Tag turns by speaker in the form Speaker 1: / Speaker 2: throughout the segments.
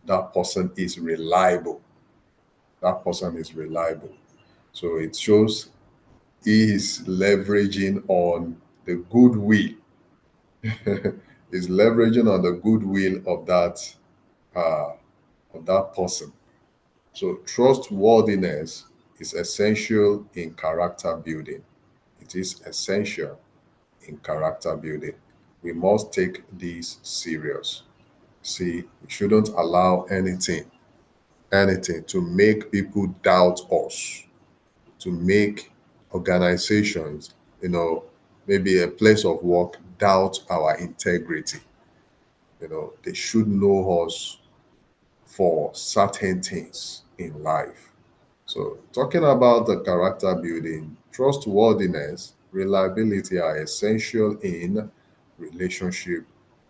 Speaker 1: that person is reliable. That person is reliable. So it shows he is leveraging on the goodwill. Is leveraging on the goodwill uh, of that person. So trustworthiness is essential in character building. It is essential in character building. We must take this serious. See, we shouldn't allow anything to make people doubt us, to make organizations, maybe a place of work doubt our integrity. They should know us for certain things in life. So, talking about the character building, trustworthiness, reliability are essential in relationship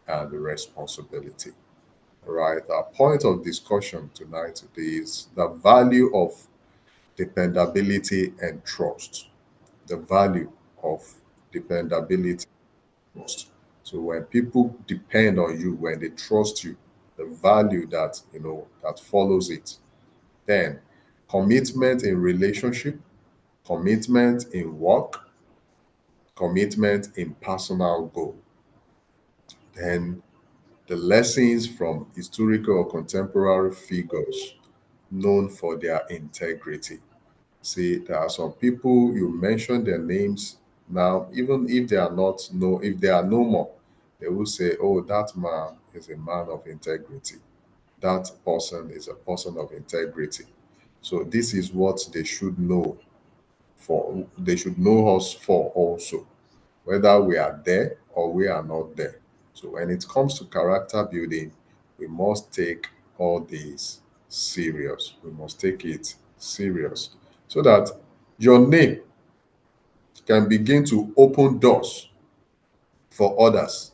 Speaker 1: and responsibility. All right. Our point of discussion tonight today is the value of dependability and trust. The value of dependability and trust. So when people depend on you, when they trust you, the value that follows it. Then commitment in relationship, commitment in work, commitment in personal goal. Then the lessons from historical or contemporary figures known for their integrity. See, there are some people you mention their names now, even if they are not no, if they are no more, they will say, "Oh, that man is a man of integrity. That person is a person of integrity." So this is what they should know for. They should know us for also, whether we are there or we are not there. So when it comes to character building, we must take all these serious. We must take it serious so that your name can begin to open doors for others.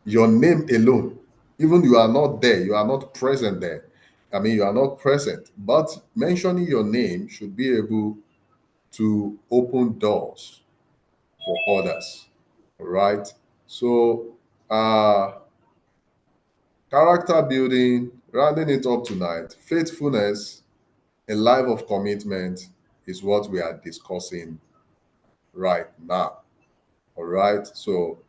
Speaker 1: Your name alone, even you are not there, you are not present there. I mean, you are not present, but mentioning your name should be able to open doors for others. All right. So, character building, rounding it up tonight, faithfulness, a life of commitment is what we are discussing right now. All right. So,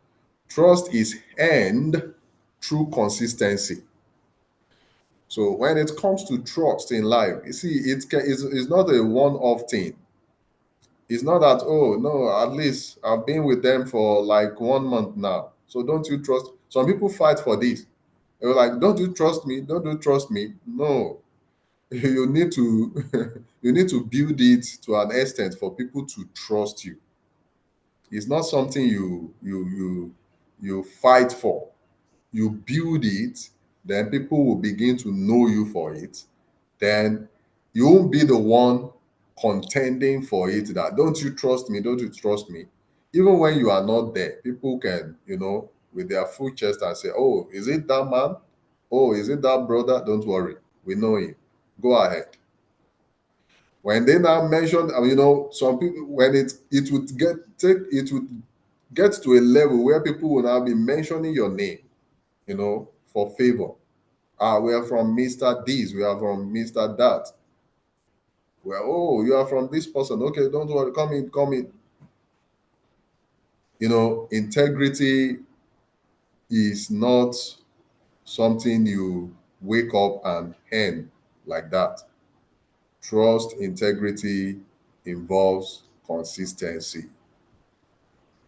Speaker 1: trust is earned through consistency. So, when it comes to trust in life, you see, it's not a one off thing. It's not that, oh, no, at least I've been with them for like 1 month now. So, don't you trust? Some people fight for this. They were like, "Don't you trust me? Don't you trust me?" No, you need to you need to build it to an extent for people to trust you. It's not something you fight for. You build it, then people will begin to know you for it. Then you won't be the one contending for it. That don't you trust me? Don't you trust me? Even when you are not there, people can, with their full chest and say, "Oh, is it that man? Oh, is it that brother? Don't worry, we know him. Go ahead." When they now mention, some people, when it would get to a level where people will now be mentioning your name, for favor. We are from Mr. This, we are from Mr. That. Well, oh, you are from this person. Okay, don't worry, come in, come in. Integrity is not something you wake up and end like that. Trust, integrity involves consistency.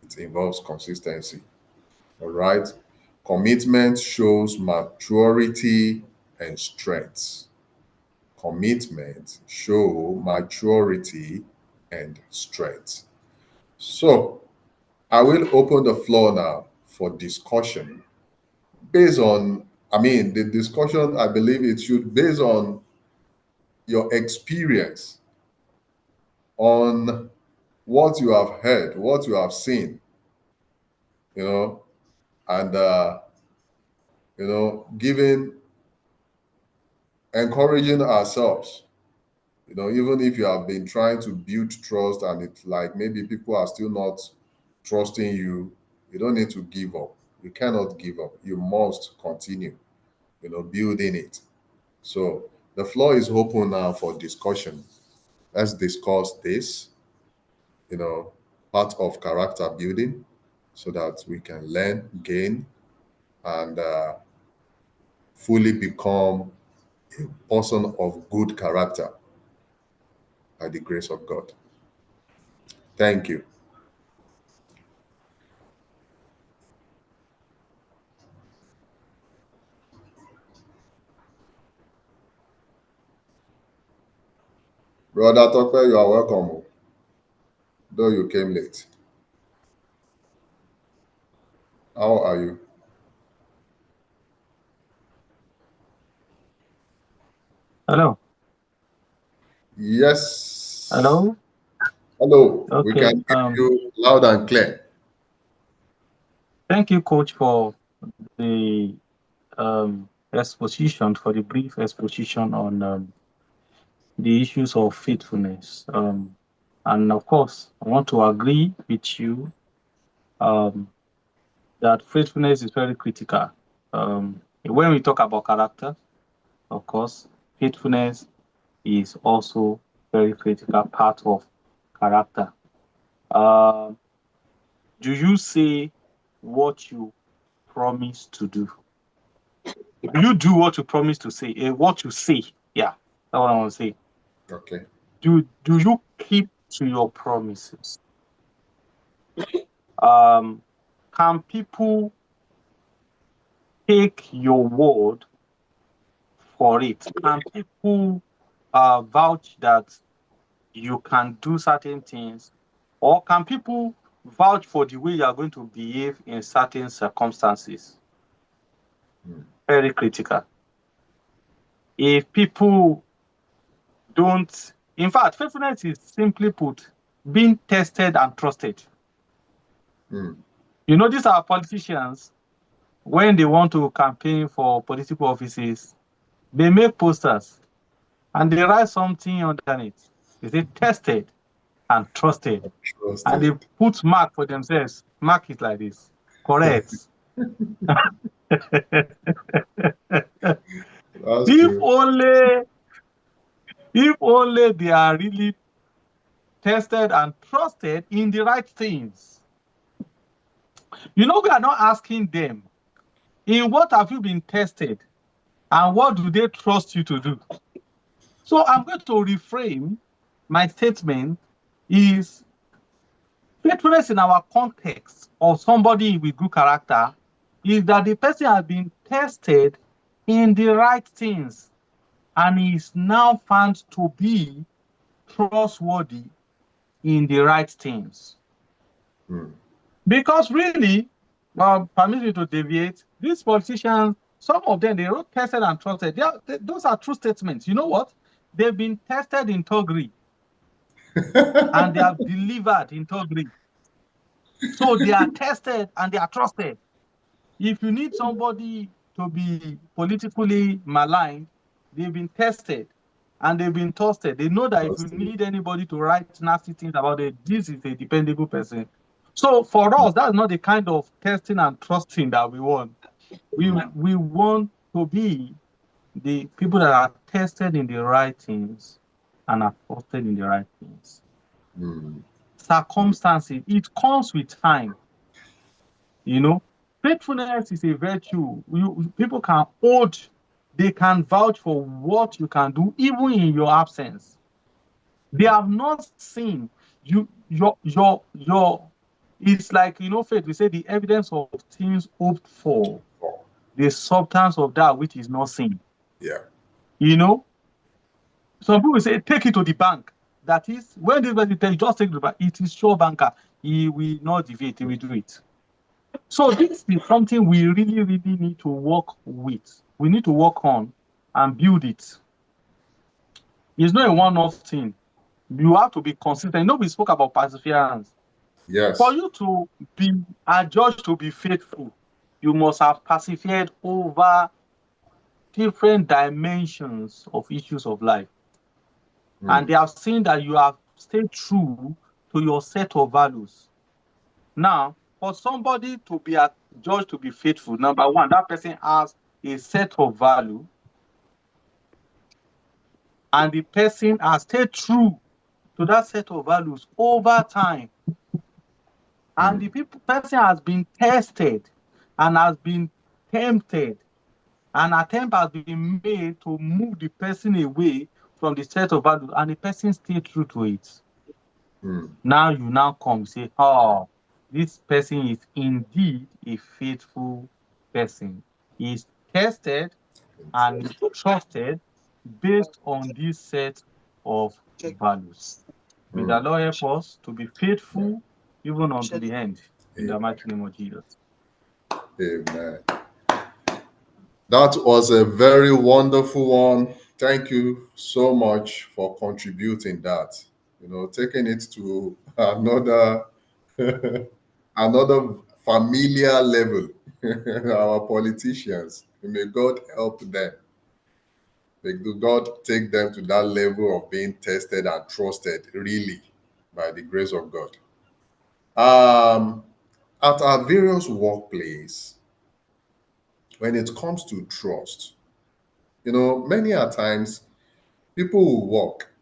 Speaker 1: It involves consistency. All right. Commitment shows maturity and strength. Commitment show maturity and strength. So I will open the floor now for discussion based on, the discussion, I believe it should based on your experience, on what you have heard, what you have seen, you know, and, giving, encouraging ourselves. Even if you have been trying to build trust and it's like maybe people are still not trusting you, you don't need to give up. You cannot give up. You must continue. building it. So the floor is open now for discussion. Let's discuss this, part of character building so that we can learn, gain, and fully become a person of good character by the grace of God. Thank you. Brother Tope, you are welcome, though you came late. How are you?
Speaker 2: Hello.
Speaker 1: Yes.
Speaker 2: Hello.
Speaker 1: Hello. We
Speaker 2: Okay.
Speaker 1: can hear you loud and clear.
Speaker 2: Thank you, Coach, for the exposition, for the brief exposition on the issues of faithfulness. And of course, I want to agree with you um, that faithfulness is very critical. When we talk about character, of course, faithfulness is also very critical part of character. Um, do you say what you promise to do? You do what you promise to say, what you say. Yeah, that's what I want to say.
Speaker 1: Okay.
Speaker 2: Do you keep to your promises? Um, can people take your word for it? Can people vouch that you can do certain things, or can people vouch for the way you are going to behave in certain circumstances? Very critical. If people don't, in fact, faithfulness is simply put being tested and trusted.
Speaker 1: Mm.
Speaker 2: These are politicians, when they want to campaign for political offices, they make posters and they write something underneath. They say tested and trusted. And they
Speaker 1: Trusted.
Speaker 2: put mark for themselves. Mark it like this. Correct.
Speaker 1: That's
Speaker 2: if
Speaker 1: true.
Speaker 2: only if only they are really tested and trusted in the right things. We are not asking them, in what have you been tested and what do they trust you to do? So I'm going to reframe my statement is faithfulness in our context of somebody with good character is that the person has been tested in the right things and is now found to be trustworthy in the right things.
Speaker 1: Mm.
Speaker 2: Because really, permit me to deviate, these politicians, some of them, they wrote tested and trusted. Those are true statements. You know what? They've been tested in Togri and they have delivered in Togri. So they are tested and they are trusted. If you need somebody to be politically maligned, they've been tested and they've been trusted. They know that if you
Speaker 1: Trusted.
Speaker 2: need anybody to write nasty things about it, this is a dependable person. So for us, that's not the kind of testing and trusting that we want. We want to be the people that are tested in the right things and are trusted in the right things.
Speaker 1: Mm.
Speaker 2: Circumstances, it comes with time. Faithfulness is a virtue. People can hold, they can vouch for what you can do, even in your absence. They have not seen you, your. It's like, faith, we say the evidence of things hoped for,
Speaker 1: Oh,
Speaker 2: the substance of that which is not seen.
Speaker 1: yeah.
Speaker 2: Some people say, take it to the bank. That is, when they tell you, just take it to the bank, it is sure banker. He will not deviate, he will do it. So this is something we really, really need to work with. We need to work on and build it. It's not a one-off thing. You have to be consistent. We spoke about perseverance. For
Speaker 1: Yes.
Speaker 2: you to be adjudged to be faithful, you must have persevered over different dimensions of issues of life. And they
Speaker 1: Mm.
Speaker 2: have seen that you have stayed true to your set of values. Now, for somebody to be adjudged to be faithful, number one, that person has a set of value and the person has stayed true to that set of values over time, and
Speaker 1: mm,
Speaker 2: the person has been tested and has been tempted, an attempt has been made to move the person away from the set of values, and the person stayed true to it.
Speaker 1: mm,
Speaker 2: Now you now come say, oh, this person is indeed a faithful person. He is tested and is trusted based on this set of values. May the
Speaker 1: mm.
Speaker 2: Lord help us to be faithful even unto the end. In the
Speaker 1: Amen.
Speaker 2: mighty name of Jesus.
Speaker 1: Amen. That was a very wonderful one. Thank you so much for contributing that. Taking it to another another familiar level. Our politicians. May God help them. May God take them to that level of being tested and trusted, really, by the grace of God. Um, at our various workplace, when it comes to trust, many a times people will work,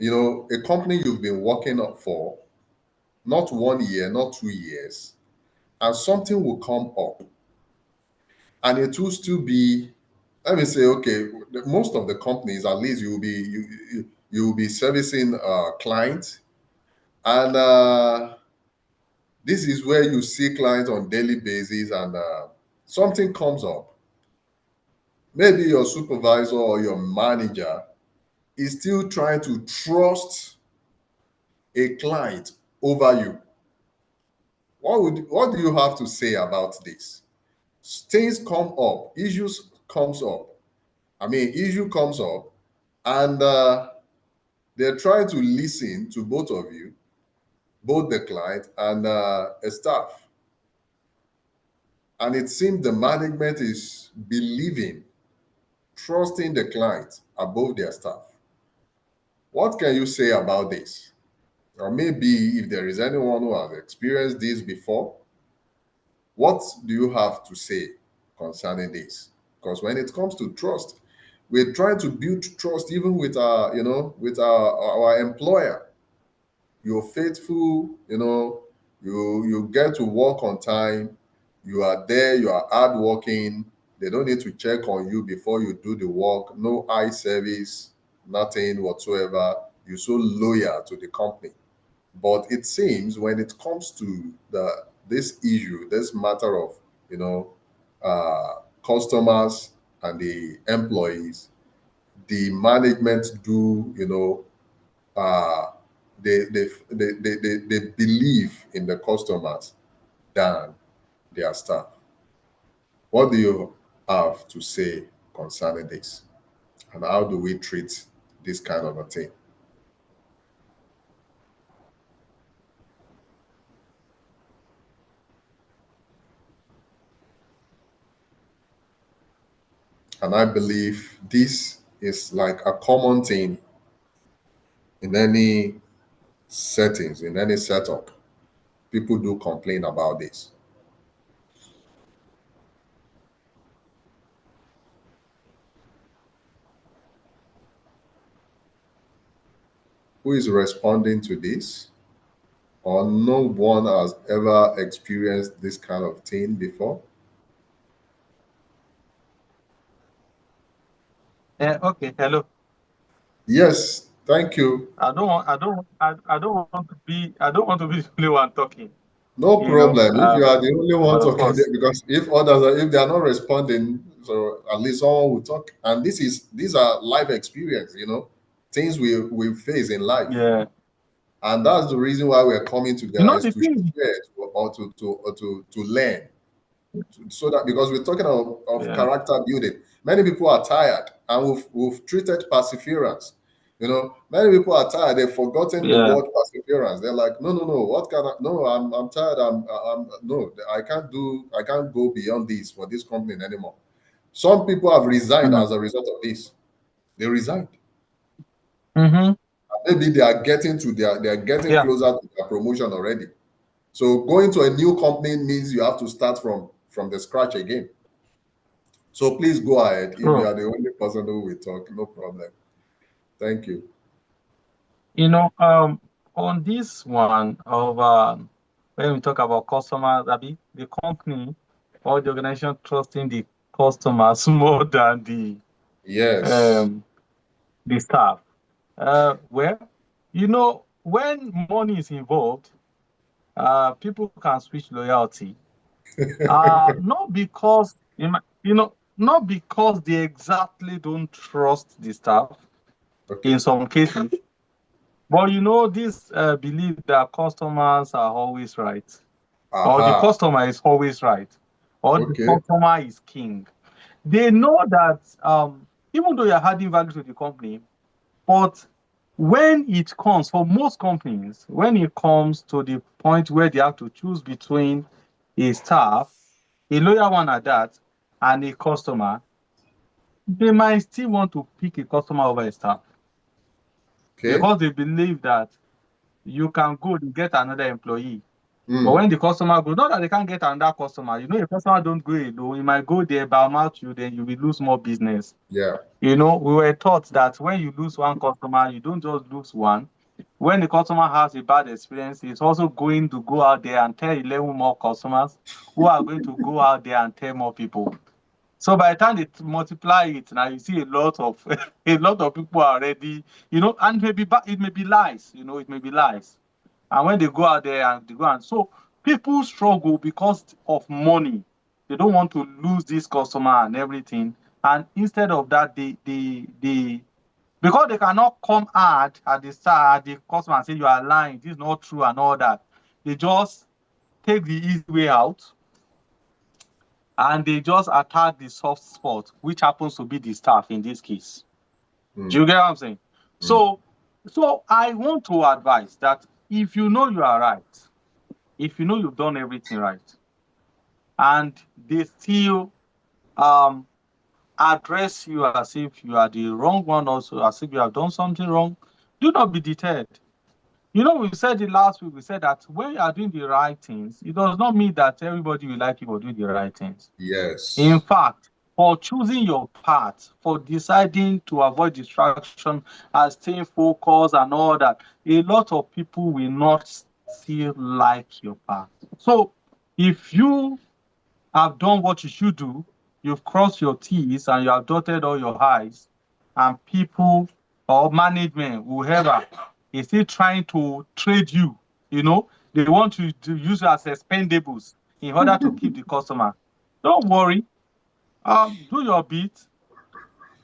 Speaker 1: a company you've been working up for, not 1 year, not 2 years, and something will come up and it will still be, let me say, okay, most of the companies, at least you will be servicing clients, and this is where you see clients on daily basis, and something comes up. Maybe your supervisor or your manager is still trying to trust a client over you. What do you have to say about this? Things come up, issues comes up. I mean, issue comes up, and they're trying to listen to both of you, both the client and a staff. And it seems the management is believing, trusting the client above their staff. What can you say about this? Or maybe if there is anyone who has experienced this before, what do you have to say concerning this? Because when it comes to trust, we're trying to build trust even with with our employer. You're faithful, you get to work on time, you are there, you are hardworking. They don't need to check on you before you do the work, no eye service, nothing whatsoever. You're so loyal to the company. But it seems when it comes to this issue, this matter of customers and the employees, the management do uh, they believe in the customers than their staff. What do you have to say concerning this, and how do we treat this kind of a thing? And I believe this is like a common thing in any settings, in any setup. People do complain about this. Who is responding to this? Or no one has ever experienced this kind of thing before?
Speaker 2: Okay, hello.
Speaker 1: Yes, thank you.
Speaker 2: I don't want to be, I don't want to be the only one talking,
Speaker 1: No
Speaker 2: you know.
Speaker 1: problem. If you are the only one
Speaker 2: But of
Speaker 1: talking,
Speaker 2: course,
Speaker 1: because if others if they are not responding, so at least someone will talk. And these are life experience, things we face in life.
Speaker 2: yeah.
Speaker 1: And that's the reason why we're coming
Speaker 2: You
Speaker 1: together,
Speaker 2: know
Speaker 1: is
Speaker 2: the
Speaker 1: to
Speaker 2: thing,
Speaker 1: share or to learn, so that, because we're talking of
Speaker 2: yeah,
Speaker 1: character building. Many people are tired, and we've treated perseverance. Many people are tired. They've forgotten the
Speaker 2: yeah.
Speaker 1: word perseverance. They're like, no, no, no. What can I? No, I'm tired. No. I can't go beyond this for this company anymore. Some people have resigned
Speaker 2: Mm-hmm.
Speaker 1: as a result of this. They resigned.
Speaker 2: Mm-hmm.
Speaker 1: Maybe they are getting
Speaker 2: Yeah.
Speaker 1: closer to their promotion already. So going to a new company means you have to start from the scratch again. So please go ahead. If you
Speaker 2: True.
Speaker 1: are the only person who will talk, no problem. Thank you.
Speaker 2: You know, on this one of when we talk about customers, the company or the organization trusting the customers more than
Speaker 1: Yes.
Speaker 2: um, the staff. Well, you know, when money is involved, people can switch loyalty. Not because not because they exactly don't trust the staff in
Speaker 1: Okay.
Speaker 2: some cases, but you know, this belief that customers are always right, or the
Speaker 1: Aha.
Speaker 2: customer is always right, or the
Speaker 1: Okay.
Speaker 2: customer is king. They know that even though you're adding value to the company, but when it comes for most companies, when it comes to the point where they have to choose between a staff, a loyal one at that, and a customer, they might still want to pick a customer over a staff
Speaker 1: Okay.
Speaker 2: because they believe that you can go to get another employee. But
Speaker 1: Mm.
Speaker 2: when the customer goes, not that they can't get another customer, you know, if customer don't go alone, you might go there, badmouth you, then you will lose more business.
Speaker 1: Yeah.
Speaker 2: You know, we were taught that when you lose one customer, you don't just lose one. When the customer has a bad experience, he's also going to go out there and tell 11 more customers who are going to go out there and tell more people. So by the time they multiply it, now you see a lot of a lot of people are already, you know, and maybe it may be lies, you know, it may be lies. And when they go out there and they go and so people struggle because of money. They don't want to lose this customer and everything. And instead of that, they because they cannot come hard at the start at the customer and say you are lying, this is not true and all that. They just take the easy way out and they just attack the soft spot, which happens to be the staff in this case. Do
Speaker 1: Mm.
Speaker 2: you get what I'm saying?
Speaker 1: Mm.
Speaker 2: So I want to advise that if you know you are right, if you know you've done everything right, and they still um, address you as if you are the wrong one, also as if you have done something wrong, do not be deterred. You know, we said it last week, we said that when you are doing the right things, it does not mean that everybody will like you for doing the right things. In
Speaker 1: Yes.
Speaker 2: fact, for choosing your path, for deciding to avoid distraction and staying focused and all that, a lot of people will not still like your path. So if you have done what you should do, you've crossed your T's and you have dotted all your I's, and people or management, whoever, is still trying to trade you, you know, they want to use you as expendables in order to keep the customer. Don't worry. Do your bit.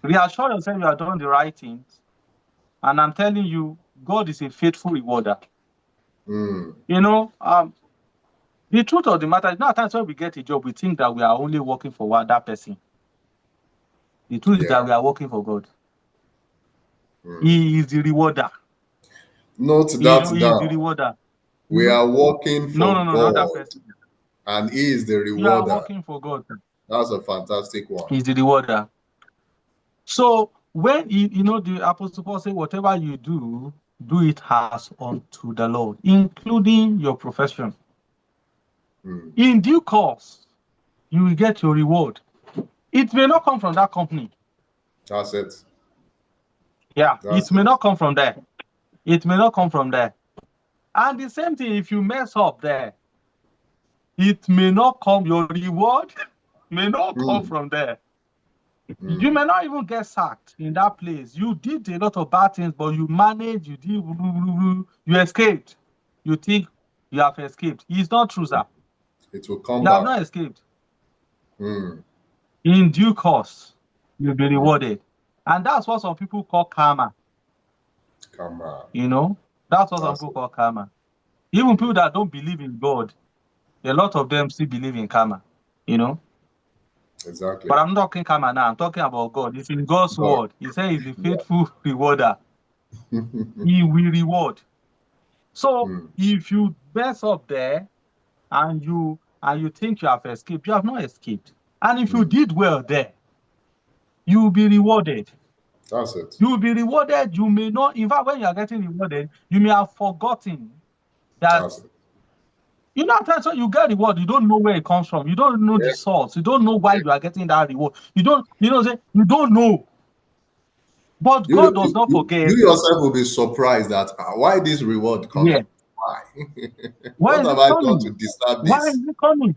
Speaker 2: Reassure yourself you are doing the right things. And I'm telling you, God is a faithful rewarder.
Speaker 1: Mm.
Speaker 2: You know, the truth of the matter is, now at times when we get a job, we think that we are only working for that person. The truth is that
Speaker 1: Yeah.
Speaker 2: we are working for God.
Speaker 1: Mm.
Speaker 2: He is the rewarder.
Speaker 1: Note
Speaker 2: You know,
Speaker 1: that
Speaker 2: he is the
Speaker 1: down.
Speaker 2: rewarder.
Speaker 1: We
Speaker 2: No,
Speaker 1: are working
Speaker 2: no,
Speaker 1: for
Speaker 2: no, not that
Speaker 1: God,
Speaker 2: person.
Speaker 1: and He is the
Speaker 2: You are
Speaker 1: rewarder.
Speaker 2: working for God.
Speaker 1: That's a fantastic one.
Speaker 2: He's the rewarder. So when you know the Apostle Paul said, whatever you do it as unto the Lord, including your profession.
Speaker 1: Mm.
Speaker 2: In due course, you will get your reward. It may not come from that company.
Speaker 1: That's it.
Speaker 2: Yeah,
Speaker 1: That's
Speaker 2: it may
Speaker 1: it.
Speaker 2: not come from there. It may not come from there. And the same thing, if you mess up there, it may not come, your reward may not come
Speaker 1: Mm.
Speaker 2: from there. You
Speaker 1: Mm.
Speaker 2: may not even get sacked in that place. You did a lot of bad things, but you managed, you did, you escaped. You think you have escaped. It's not true, sir.
Speaker 1: It will come
Speaker 2: You have
Speaker 1: back.
Speaker 2: not escaped.
Speaker 1: Mm.
Speaker 2: In due course, you'll be
Speaker 1: Mm.
Speaker 2: rewarded. And that's what some people call karma.
Speaker 1: Come on.
Speaker 2: You know, that's what some
Speaker 1: That's
Speaker 2: people
Speaker 1: it.
Speaker 2: call karma. Even people
Speaker 1: Mm.
Speaker 2: that don't believe in God, a lot of them still believe in karma. You know,
Speaker 1: Exactly.
Speaker 2: but I'm not talking karma now. I'm talking about God. It's in God's
Speaker 1: God.
Speaker 2: word. He said he's the
Speaker 1: Yeah.
Speaker 2: faithful rewarder. He will reward. So
Speaker 1: Mm.
Speaker 2: if you mess up there and you think you have escaped, you have not escaped. And if you
Speaker 1: Mm.
Speaker 2: did well there, you will be rewarded.
Speaker 1: That's it.
Speaker 2: You will be rewarded. You may not, in fact, when you are getting rewarded, you may have forgotten that
Speaker 1: That's it.
Speaker 2: You know, at times when you get reward, you don't know where it comes from. You don't know the
Speaker 1: Yeah,
Speaker 2: source. You don't know why
Speaker 1: yeah.
Speaker 2: you are getting that reward. You don't, say, you don't know. But
Speaker 1: You,
Speaker 2: God does
Speaker 1: you,
Speaker 2: not
Speaker 1: you
Speaker 2: forget.
Speaker 1: you yourself will be surprised that why this reward
Speaker 2: Yeah.
Speaker 1: coming? Why?
Speaker 2: Why
Speaker 1: What
Speaker 2: is
Speaker 1: have
Speaker 2: it
Speaker 1: I done to
Speaker 2: coming?
Speaker 1: deserve
Speaker 2: Why is
Speaker 1: this?
Speaker 2: it coming?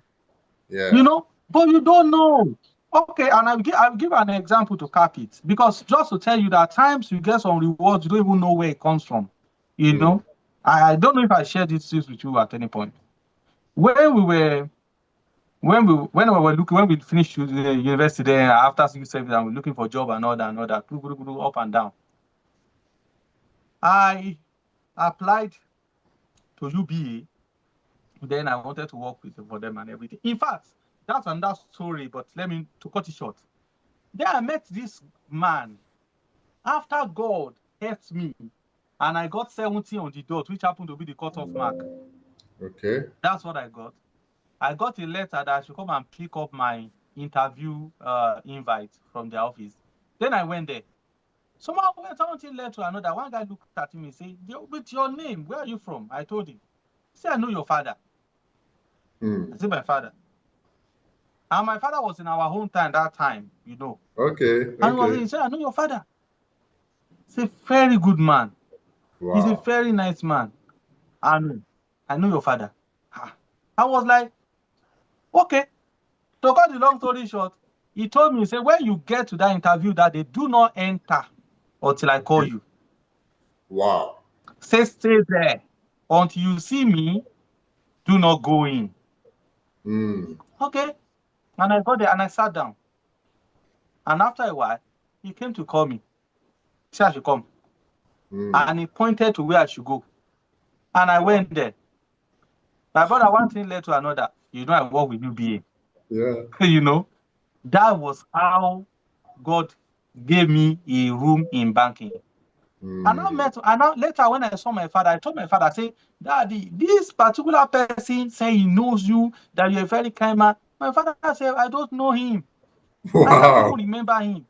Speaker 1: Yeah.
Speaker 2: But you don't know. Okay, and I'll give an example to cap it, because just to tell you that at times you get some rewards, you don't even know where it comes from. You
Speaker 1: Mm,
Speaker 2: know, I don't know if I shared this with you at any point. When we were when we were looking, when we finished the university there after civil service and we're looking for job and all that, up and down. I applied to UBA. Then I wanted to work with for them and everything. In fact, that's another story, but let me to cut it short. Then I met this man after God helped me and I got 70 on the dot, which happened to be the cutoff mark.
Speaker 1: okay.
Speaker 2: That's what I got. I got a letter that I should come and pick up my interview invite from the office. Then I went there. Somehow went something led to another. One guy looked at me and said, with your name, where are you from? I told him. He said, I know your father. I
Speaker 1: Mm,
Speaker 2: said, my father. And my father was in our hometown that time.
Speaker 1: okay.
Speaker 2: And he
Speaker 1: Okay.
Speaker 2: said, I know your father. He's a very good man. He's a
Speaker 1: Wow.
Speaker 2: very nice man. And I know your father. I was like, okay. To cut the long story short, he told me, he said, when you get to that interview that they do not enter until I call
Speaker 1: Okay.
Speaker 2: you.
Speaker 1: Wow.
Speaker 2: Say, stay there. Until you see me, do not go in.
Speaker 1: Mm,
Speaker 2: Okay. And I got there and I sat down. And after a while, he came to call me. He said I should come.
Speaker 1: mm.
Speaker 2: And he pointed to where I should go. And I
Speaker 1: Wow.
Speaker 2: went there. My brother, one thing led to another. I work with
Speaker 1: Yeah.
Speaker 2: UBA. That was how God gave me a room in banking.
Speaker 1: Mm.
Speaker 2: And now later when I saw my father, I told my father, say, Daddy, this particular person say he knows you, that you're a very kind man. My father said, I don't know him. I can't even
Speaker 1: Wow.
Speaker 2: remember him.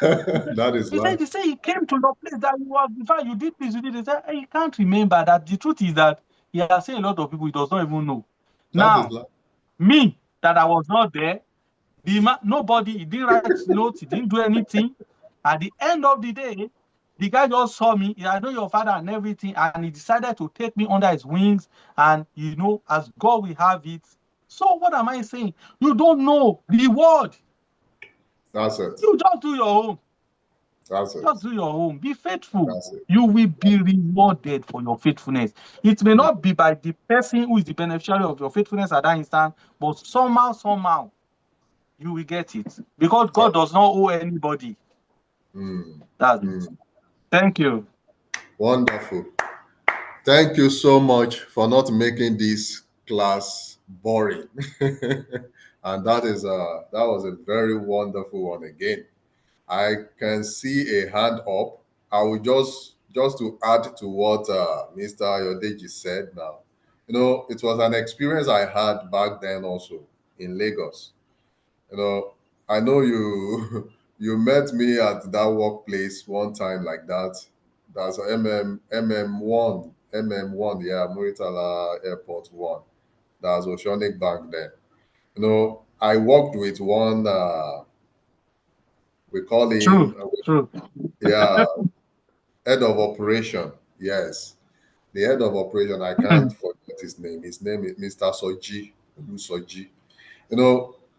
Speaker 1: That is
Speaker 2: He said,
Speaker 1: life.
Speaker 2: they say he came to your place that you were before you did this, you did this. He said, he can't remember that. The truth is that he has seen a lot of people he does not even know.
Speaker 1: That is
Speaker 2: Now,
Speaker 1: life.
Speaker 2: me, that I was not there, nobody, he didn't write notes, he didn't do anything. At the end of the day, the guy just saw me, I know your father and everything, and he decided to take me under his wings. And as God will have it. So what am I saying? You don't know reward.
Speaker 1: That's it.
Speaker 2: You just do your own.
Speaker 1: That's
Speaker 2: Just
Speaker 1: it.
Speaker 2: do your own. Be faithful.
Speaker 1: That's it.
Speaker 2: You will be rewarded for your faithfulness. It may
Speaker 1: Mm.
Speaker 2: not be by the person who is the beneficiary of your faithfulness at that instant, but somehow, you will get it. Because God
Speaker 1: Oh.
Speaker 2: does not owe anybody.
Speaker 1: Mm.
Speaker 2: That's it.
Speaker 1: Mm.
Speaker 2: Thank you.
Speaker 1: Wonderful. Thank you so much for not making this class boring. And that was a very wonderful one again. I can see a hand up. I will just to add to what Mr. Ayodeji said now. It was an experience I had back then also in Lagos. You know, I know you you met me at that workplace one time like that. That's MM1, yeah, Muritala Airport one. That's Oceanic Bank then. I worked with one we call him
Speaker 2: True. True.
Speaker 1: yeah, head of operation. Yes. The head of operation, I can't
Speaker 2: Mm,
Speaker 1: forget his name. His name is Mr. Soji. Soji.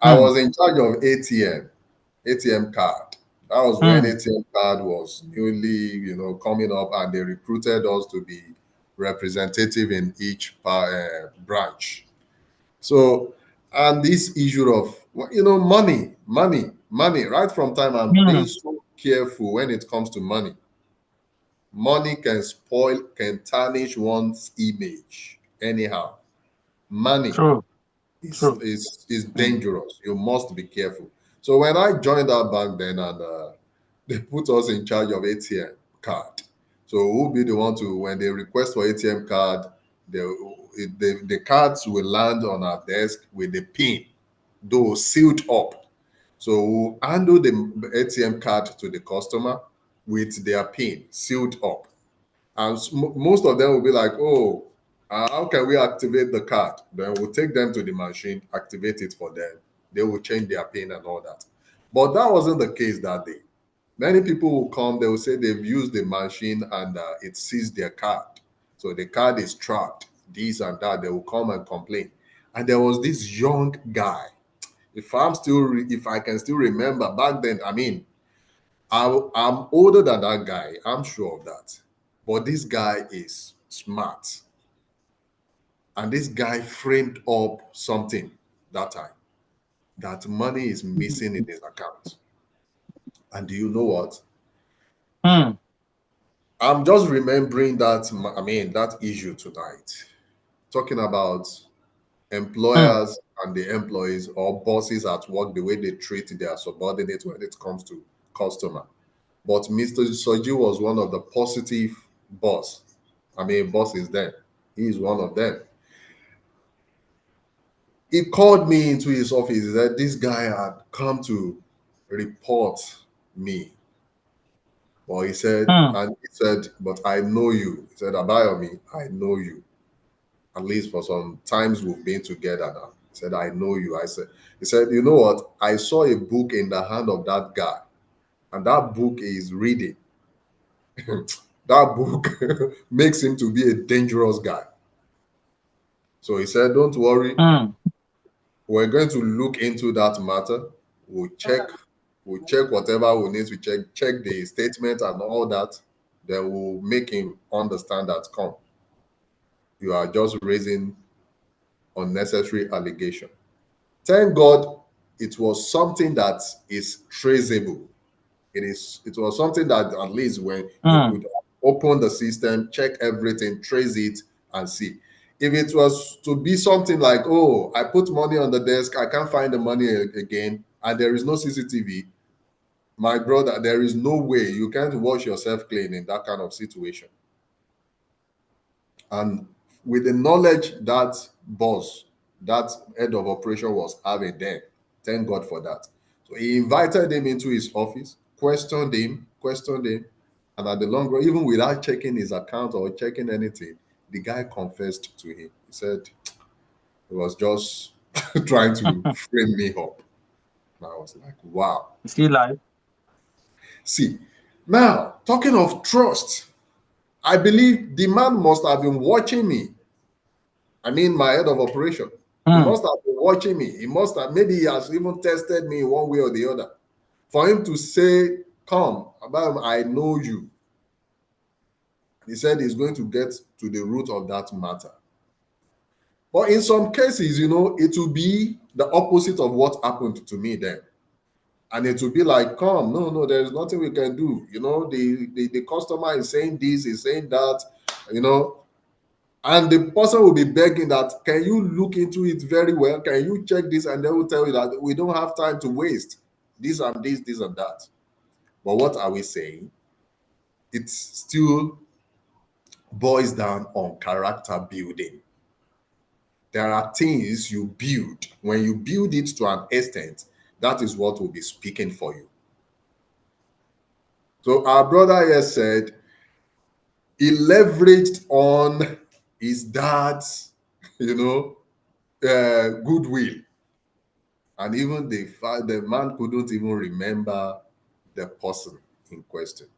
Speaker 1: I
Speaker 2: mm,
Speaker 1: was in charge of ATM card. That was when
Speaker 2: mm,
Speaker 1: ATM card was newly, coming up, and they recruited us to be representative in each branch. So, and this issue of, money, right from time, I'm being
Speaker 2: mm.
Speaker 1: so careful when it comes to money. Money can spoil, can tarnish one's image anyhow. Money
Speaker 2: True.
Speaker 1: is
Speaker 2: True.
Speaker 1: is is
Speaker 2: Mm,
Speaker 1: dangerous. You must be careful. So when I joined our bank then, and they put us in charge of ATM card. So who'll be the one to, when they request for ATM card, the cards will land on our desk with the pin, though sealed up. So we'll handle the ATM card to the customer with their pin sealed up. And most of them will be like, oh, How can we activate the card? Then we'll take them to the machine, activate it for them. They will change their pin and all that. But that wasn't the case that day. Many people will come, they will say they've used the machine and it sees their card. So the card is trapped, this and that. They will come and complain. And there was this young guy. If I can still remember back then, I mean, I'm older than that guy. I'm sure of that. But this guy is smart. And this guy framed up something that time that money is missing in his account. And do you know what?
Speaker 2: Hmm.
Speaker 1: I'm just remembering that, I mean, that issue tonight. Talking about
Speaker 2: Hmm.
Speaker 1: employers and the employees or bosses at work, the way they treat their subordinates when it comes to customer. But Mr. Soji was one of the positive boss. I mean, bosses then. He is one of them. He called me into his office that this guy had come to report me. Well,
Speaker 2: Hmm.
Speaker 1: he said, but I know you. He said, Abayomi, I know you. At least for some times we've been together now. He said, I know you. He said, you know what? I saw a book in the hand of that guy, and that book is reading. That book makes him to be a dangerous guy. So he said, don't worry.
Speaker 2: Hmm.
Speaker 1: We're going to look into that matter. We'll check, we'll check whatever we need to check the statement and all that. Then we'll make him understand that come, you are just raising unnecessary allegation. Thank God it was something that is traceable. It was something that at least when you
Speaker 2: Hmm.
Speaker 1: could open the system, check everything, trace it, and see. If it was to be something like, oh, I put money on the desk, I can't find the money again, and there is no CCTV, my brother, there is no way you can't wash yourself clean in that kind of situation. And with the knowledge that boss, that head of operation was having then, thank God for that. So he invited him into his office, questioned him, and at the long run, even without checking his account or checking anything, the guy confessed to him. He said he was just trying to frame me up. And I was like, wow.
Speaker 2: Is he live?
Speaker 1: See, now talking of trust, I believe the man must have been watching me. I mean, my head of operation. He
Speaker 2: Hmm.
Speaker 1: must have been watching me. He must have, maybe he has even tested me one way or the other. For him to say, come, about I know you. He said he's going to get to the root of that matter. But in some cases, it will be the opposite of what happened to me then. And it will be like, come, no, no, there's nothing we can do. The customer is saying this, is saying that, you know, and the person will be begging that, can you look into it very well? Can you check this? And they will tell you that we don't have time to waste this and this and that. But what are we saying? It still boils down on character building. There are things you build. When you build it to an extent, that is what will be speaking for you. So our brother here said he leveraged on his dad's, you know, goodwill. And even the man couldn't even remember the person in question.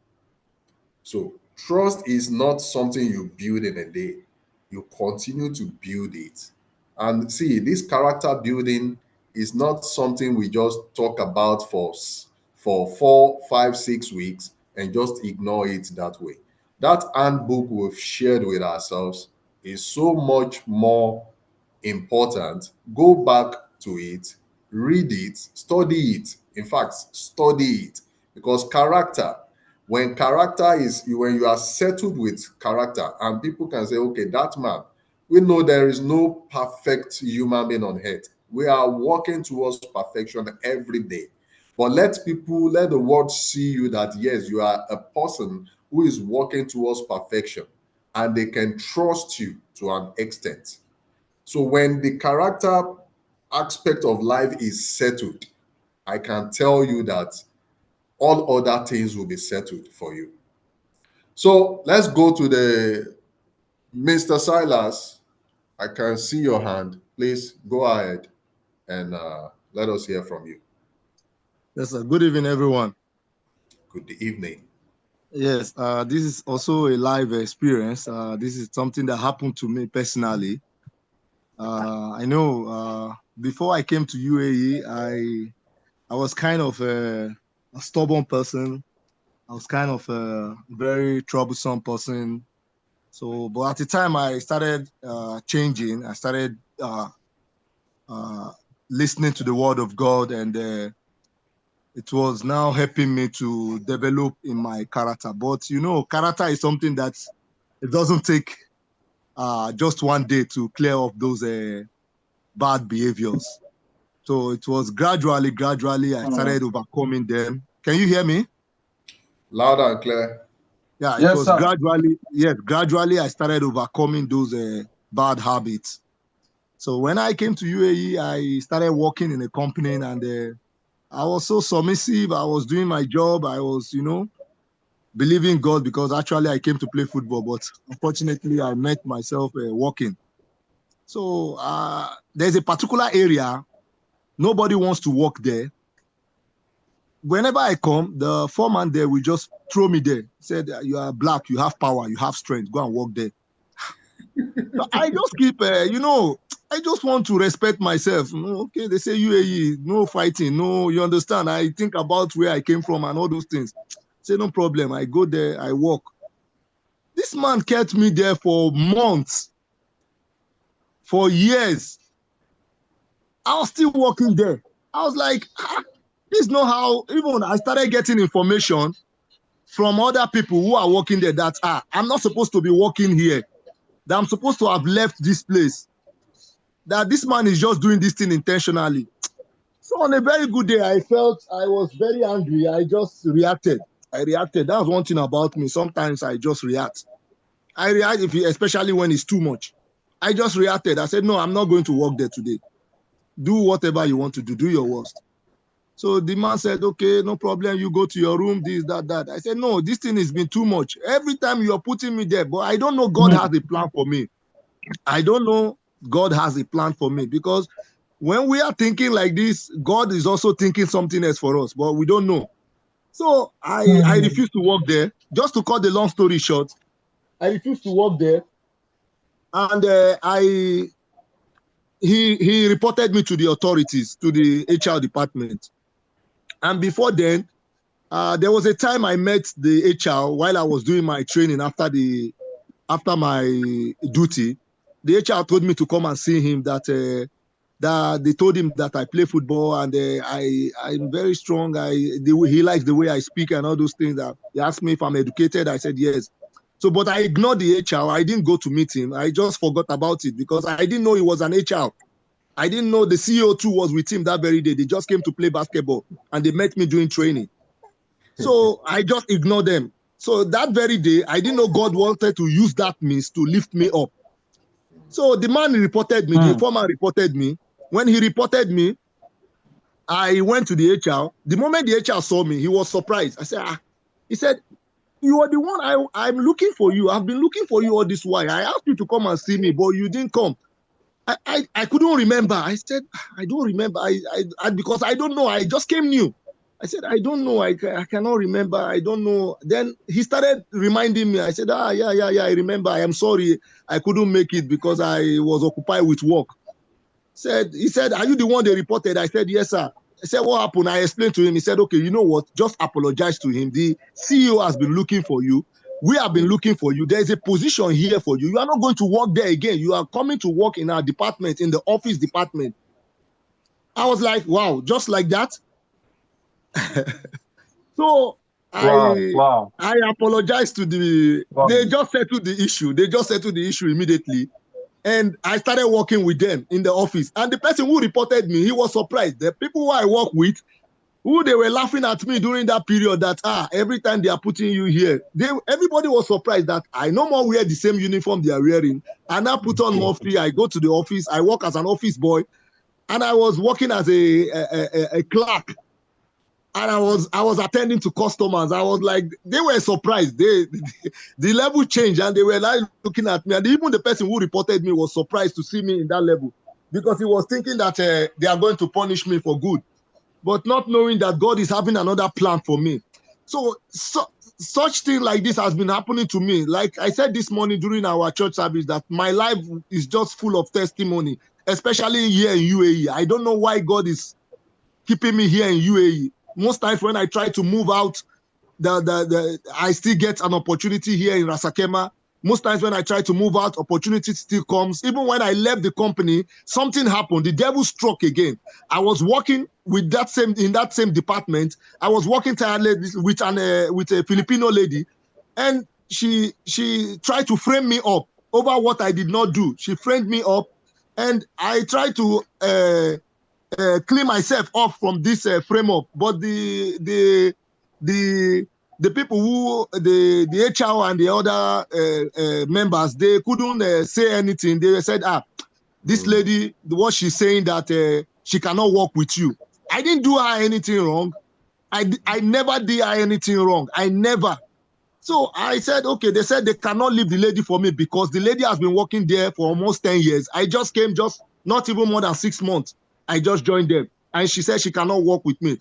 Speaker 1: So trust is not something you build in a day. You continue to build it. And see, this character building is not something we just talk about for 4, 5, 6 weeks and just ignore it that way. That handbook we've shared with ourselves is so much more important. Go back to it, read it, study it. In fact, study it, because when you are settled with character, and people can say, okay, that man, we know there is no perfect human being on earth. We are working towards perfection every day. But let the world see you that yes, you are a person who is working towards perfection, and they can trust you to an extent. So when the character aspect of life is settled, I can tell you that all other things will be settled for you. So let's go to the Mr. Silas. I can see your hand. Please go ahead and let us hear from you.
Speaker 3: Yes, sir. Good evening, everyone.
Speaker 1: Good evening.
Speaker 3: Yes, this is also a live experience. This is something that happened to me personally. I know before I came to UAE, I was kind of a stubborn person. I was kind of a very troublesome person. So, but at the time I started changing, I started uh, listening to the word of God, and it was now helping me to develop in my character. But you know, character is something that it doesn't take just one day to clear off those bad behaviors. So it was gradually, I started overcoming them. Can you hear me?
Speaker 1: Loud and clear.
Speaker 3: Yeah, it
Speaker 2: Yes,
Speaker 3: was
Speaker 2: sir.
Speaker 3: gradually, yes, gradually I started overcoming those bad habits. So when I came to UAE, I started working in a company, and I was so submissive. I was doing my job. I was, believing God, because actually I came to play football, but unfortunately I met myself working. So there's a particular area nobody wants to work there. Whenever I come, the foreman there will just throw me there. He said, "You are black, you have power, you have strength. Go and work there." So I just keep, I just want to respect myself. Okay, they say UAE, no fighting, no, you understand. I think about where I came from and all those things. Say no problem. I go there, I work. This man kept me there for months, for years. I was still working there. I was like, this is not how, even I started getting information from other people who are working there that, I'm not supposed to be working here, that I'm supposed to have left this place, that this man is just doing this thing intentionally. So on a very good day, I felt I was very angry. I just reacted. I reacted. That's one thing about me. Sometimes I just react. I react, especially when it's too much. I just reacted. I said, no, I'm not going to work there today. Do whatever you want to do. Do your worst. So the man said, okay, no problem. You go to your room, this, that, that. I said, no, this thing has been too much. Every time you're putting me there, but I don't know God has a plan for me. I don't know God has a plan for me, because when we are thinking like this, God is also thinking something else for us, but we don't know. So I refused to work there. Just to cut the long story short, I refused to work there. And he reported me to the authorities, to the HR department. And before then, there was a time I met the HR while I was doing my training after my duty. The HR told me to come and see him, that they told him that I play football, and I'm very strong. He likes the way I speak and all those things. That he asked me if I'm educated. I said yes. So, but I ignored the HR. I didn't go to meet him. I just forgot about it because I didn't know he was an HR. I didn't know the CEO too was with him that very day. They just came to play basketball and they met me doing training. So I just ignored them. So that very day, I didn't know God wanted to use that means to lift me up. So the man reported me, the informant reported me. When he reported me, I went to the HR. The moment the HR saw me, he was surprised. I said, he said, you are the one I'm looking for you. I've been looking for you all this while. I asked you to come and see me, but you didn't come. I couldn't remember. I said, I don't remember. Because I don't know. I just came new. I said, I don't know. I cannot remember. I don't know. Then he started reminding me. I said, yeah, I remember. I am sorry. I couldn't make it because I was occupied with work. He said, are you the one they reported? I said, yes, sir. I said, what happened? I explained to him. He said, okay, you know what? Just apologize to him. The CEO has been looking for you. We have been looking for you. There's a position here for you. You are not going to work there again. You are coming to work in our department, in the office department. I was like, wow, just like that. So I apologized to they just settled the issue. They just settled the issue immediately. And I started working with them in the office. And the person who reported me, he was surprised. The people who I work with, who they were laughing at me during that period, that every time they are putting you here, everybody was surprised that I no more wear the same uniform they are wearing. And I put on mufti. I go to the office. I work as an office boy, and I was working as a clerk. and I was attending to customers. I was like, they were surprised. The level changed, and they were like looking at me. And even the person who reported me was surprised to see me in that level, because he was thinking that they are going to punish me for good, but not knowing that God is having another plan for me. So such thing like this has been happening to me. Like I said this morning during our church service, that my life is just full of testimony, especially here in UAE. I don't know why God is keeping me here in UAE. Most times when I try to move out, I still get an opportunity here in Rasakema. Most times when I try to move out, opportunity still comes. Even when I left the company, something happened. The devil struck again. I was working with in that same department. I was working with a Filipino lady, and she tried to frame me up over what I did not do. She framed me up, and I tried to clean myself off from this frame up. But the people who the HR and the other members, they couldn't say anything. They said, this lady, what she's saying, that she cannot work with you. I didn't do her anything wrong. I never did her anything wrong. I never. So I said, okay, they said they cannot leave the lady for me because the lady has been working there for almost 10 years. I just came not even more than 6 months. I just joined them. And she said she cannot work with me.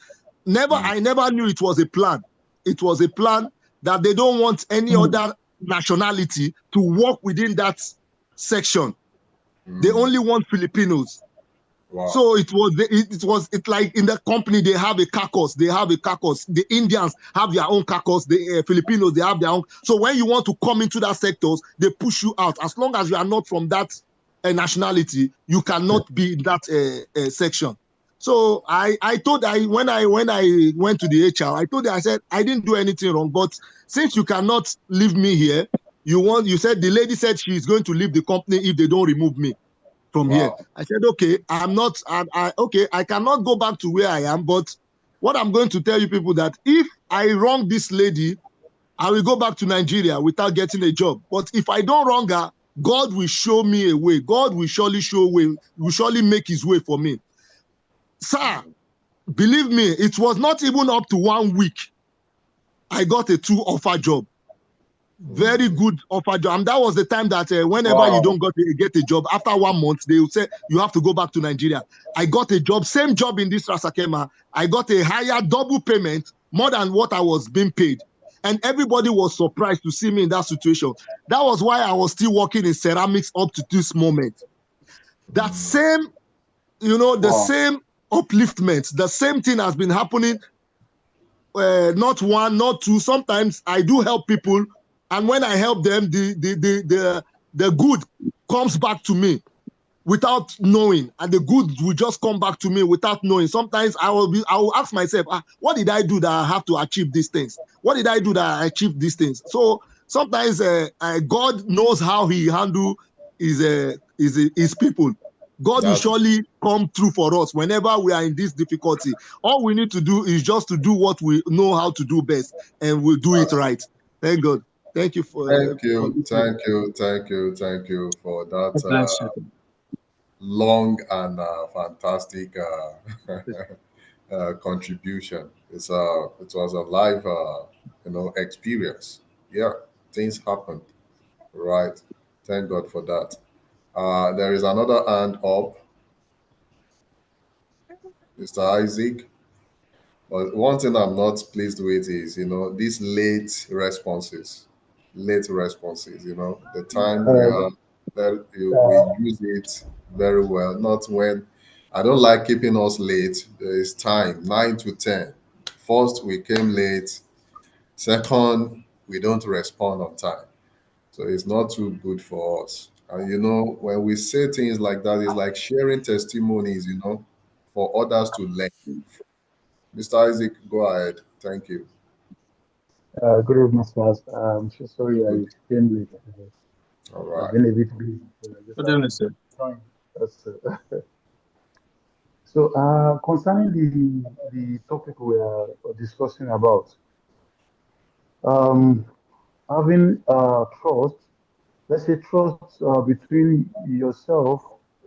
Speaker 3: I never knew it was a plan. It was a plan that they don't want any other nationality to work within that section. They only want Filipinos. Wow. So it was like in the company, they have a caucus. The Indians have their own caucus. The Filipinos, they have their own. So when you want to come into that sectors, they push you out. As long as you are not from that nationality, you cannot be in that section. So I told when I went to the HR, I told her, I said, I didn't do anything wrong, but since you cannot leave me here, you said the lady said she's going to leave the company if they don't remove me from here. I said, okay, I cannot go back to where I am, but what I'm going to tell you people that if I wrong this lady, I will go back to Nigeria without getting a job. But if I don't wrong her, God will show me a way. God will surely show a way, will surely make his way for me. Sir, believe me, it was not even up to 1 week. I got a 2 offer job. Very good offer job. And that was the time that whenever you don't get a job, after 1 month, they will say you have to go back to Nigeria. I got a job, same job in this Rasakema. I got a higher double payment, more than what I was being paid. And everybody was surprised to see me in that situation. That was why I was still working in ceramics up to this moment. That same, same upliftment, the same thing has been happening. Not 1, not 2. Sometimes I do help people. And when I help them, the good comes back to me without knowing, and the good will just come back to me without knowing. Sometimes I will ask myself, what did I do that I have to achieve these things? What did I do that I achieved these things? So sometimes God knows how he handle his people. God will surely come through for us whenever we are in this difficulty. All we need to do is just to do what we know how to do best, and we'll do it right. Thank God. Thank you for
Speaker 1: thank you for that long and fantastic contribution. It was a live experience. Yeah, things happened, right? Thank God for that. There is another hand up, Mr. Isaac. But one thing I'm not pleased with is, these late responses, the time we have, that we use it very well, not when, I don't like keeping us late. There is time, 9 to 10. First, we came late. Second, we don't respond on time. So it's not too good for us. And, when we say things like that, it's like sharing testimonies, for others to learn. Mr. Isaac, go ahead. Thank you.
Speaker 4: Good evening, Stas. I'm so sorry I
Speaker 1: Good.
Speaker 4: came late.
Speaker 1: All
Speaker 4: I've
Speaker 1: right.
Speaker 4: been a bit busy. So I just
Speaker 2: Good evening, sir.
Speaker 4: joined. So, concerning the topic we are discussing about, um, having trust, let's say trust between yourself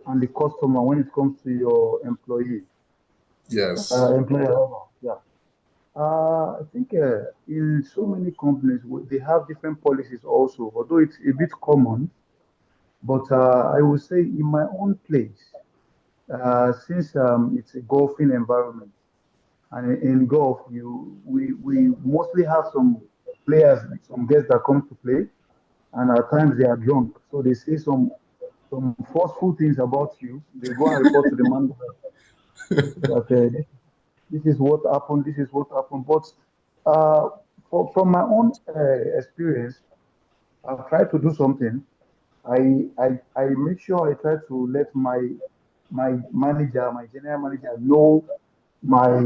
Speaker 4: and the customer when it comes to your
Speaker 1: Yes.
Speaker 4: employer. Yeah. I think in so many companies, they have different policies also, although it's a bit common. But I would say in my own place, since it's a golfing environment, and in golf, we mostly have some players, some guests that come to play, and at times they are drunk, so they say some forceful things about you. They go and report to the manager that this is what happened, this is what happened. But uh, from my own experience, I've tried to do something. I make sure I try to let my manager, my general manager, know my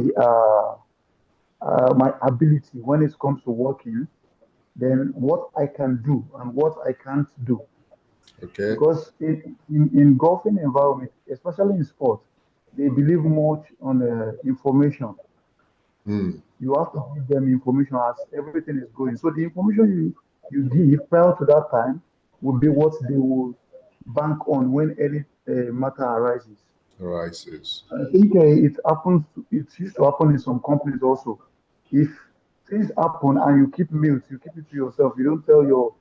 Speaker 4: my ability when it comes to working, then what I can do and what I can't do.
Speaker 1: Okay.
Speaker 4: Because in golfing environment, especially in sport, they believe much on information.
Speaker 1: Hmm.
Speaker 4: You have to give them information as everything is going. So the information you give prior to that time will be what they will bank on when any matter arises.
Speaker 1: Arises.
Speaker 4: I think it happens. It used to happen in some companies also. If things happen and you keep mute, you keep it to yourself. You don't tell your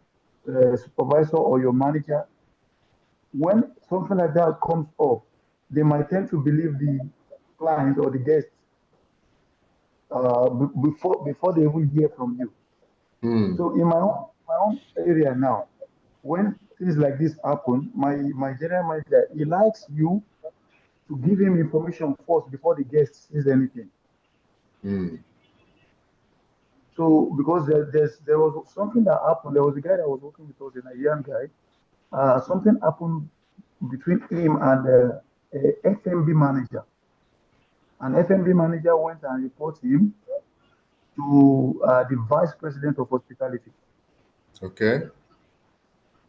Speaker 4: supervisor or your manager. When something like that comes up, they might tend to believe the client or the guest before they even hear from you.
Speaker 1: Hmm.
Speaker 4: So in my own area now, when things like this happen, my general manager he likes you to give him information first before the guest says anything.
Speaker 1: Hmm.
Speaker 4: So because there was something that happened, there was a guy that was working with us, a Nigerian guy. Something happened between him and a FMB manager. An FMB manager went and reported him to the vice president of hospitality.
Speaker 1: Okay.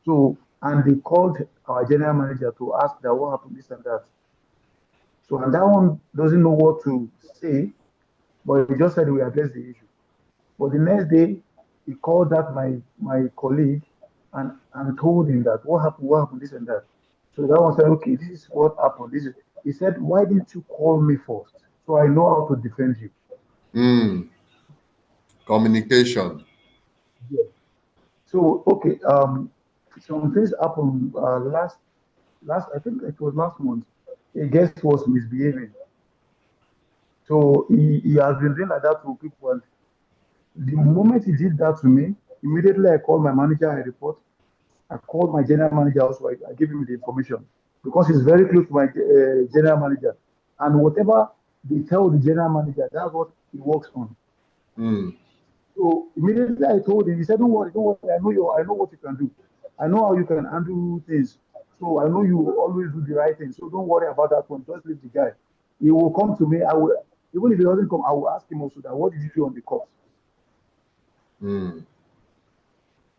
Speaker 4: So, and they called our general manager to ask that what happened, this and that. So, and that one doesn't know what to say, but he just said we address the issue. But the next day, he called that my colleague and told him that what happened, this and that. So that one said, okay, this is what happened. This is, he said, why didn't you call me first? So I know how to defend you.
Speaker 1: Hmm. Communication.
Speaker 4: Yeah. So okay, some things happened last I think it was last month. A guest was misbehaving. So he has been doing like that to people. And the moment he did that to me, immediately I called my manager, I report. I called my general manager also. I gave him the information because he's very close to my general manager. And whatever they tell the general manager, that's what he works on.
Speaker 1: Hmm.
Speaker 4: So immediately I told him, he said, don't worry, I know what you can do. I know how you can handle things. So I know you always do the right thing. So don't worry about that one. Just leave the guy. He will come to me. I will, even if he doesn't come, I will ask him also that what did you do on the course?
Speaker 1: Hmm.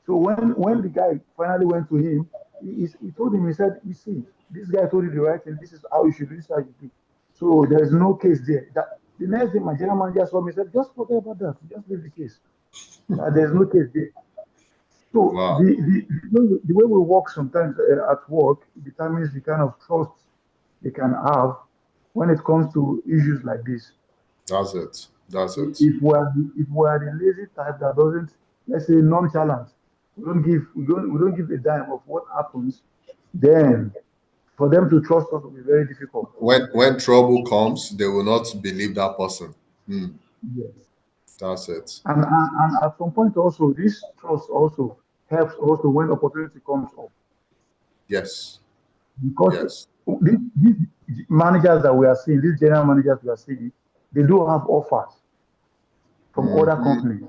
Speaker 4: So when the guy finally went to him, he told him, he said, you see, this guy told you the right thing. This is how you should do. This is how you do. So there is no case there. That the next day, my general manager saw me, said, just forget about that. Just leave the case. There's no case there. So
Speaker 1: Wow.
Speaker 4: the way we work sometimes at work determines the kind of trust they can have when it comes to issues like this.
Speaker 1: That's it. That's it.
Speaker 4: If we are the lazy type that doesn't, let's say, nonchalant, we don't give a dime of what happens, then for them to trust us will be very difficult.
Speaker 1: When trouble comes, they will not believe that person. Hmm.
Speaker 4: Yes.
Speaker 1: That's it.
Speaker 4: And at some point also, this trust also helps also when opportunity comes up.
Speaker 1: Yes.
Speaker 4: Because
Speaker 1: Yes.
Speaker 4: these managers that we are seeing, these general managers we are seeing, they do have offers from other
Speaker 1: Mm-hmm.
Speaker 4: companies.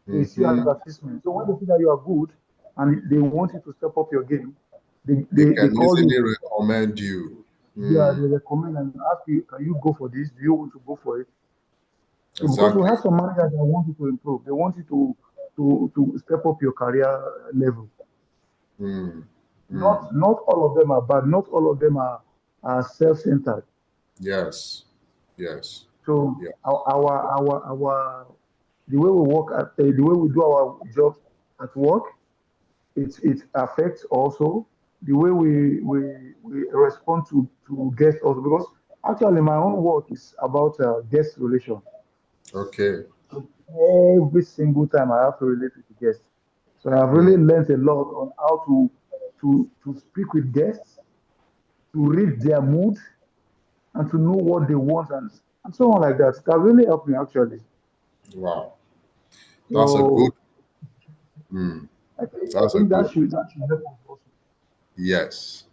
Speaker 4: They see
Speaker 1: Mm-hmm.
Speaker 4: advertisements. So when they see that you are good and they want you to step up your game, they,
Speaker 1: They
Speaker 4: they, they
Speaker 1: can
Speaker 4: call you.
Speaker 1: easily recommend you.
Speaker 4: Yeah,
Speaker 1: Hmm.
Speaker 4: they recommend and ask you, can you go for this? Do you want to go for it? So because we
Speaker 1: Exactly.
Speaker 4: have some managers that want you to improve, they want you to step up your career level.
Speaker 1: Hmm. Hmm.
Speaker 4: Not all of them are bad. Not all of them are self-centered.
Speaker 1: Yes. Yes.
Speaker 4: So
Speaker 1: Yeah.
Speaker 4: the way we work the way we do our jobs at work, it affects also the way we respond to guests also because actually my own work is about guest relation.
Speaker 1: Okay.
Speaker 4: every single time I have to relate with the guests. So I've really learned a lot on how to speak with guests, to read their mood, and to know what they want and so on like that. That really helped me actually.
Speaker 1: Wow. That's a good.
Speaker 4: So
Speaker 1: Mm,
Speaker 4: I
Speaker 1: that's a
Speaker 4: think
Speaker 1: good.
Speaker 4: that should help us also.
Speaker 1: Yes.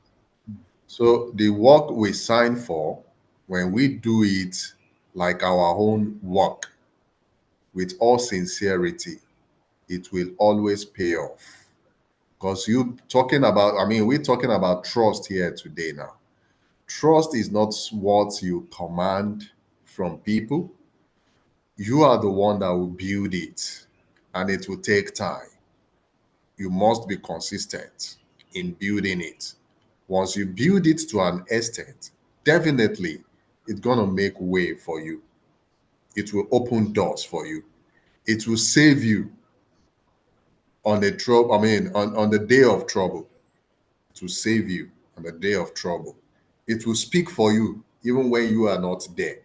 Speaker 1: So the work we sign for, when we do it like our own work with all sincerity, it will always pay off. Because you talking about, I mean, we're talking about trust here today now. Trust is not what you command from people. You are the one that will build it, and it will take time. You must be consistent in building it. Once you build it to an extent, definitely it's going to make way for you. It will open doors for you. It will save you on the trouble, I mean, on the day of trouble, to save you on the day of trouble. It will speak for you even when you are not there.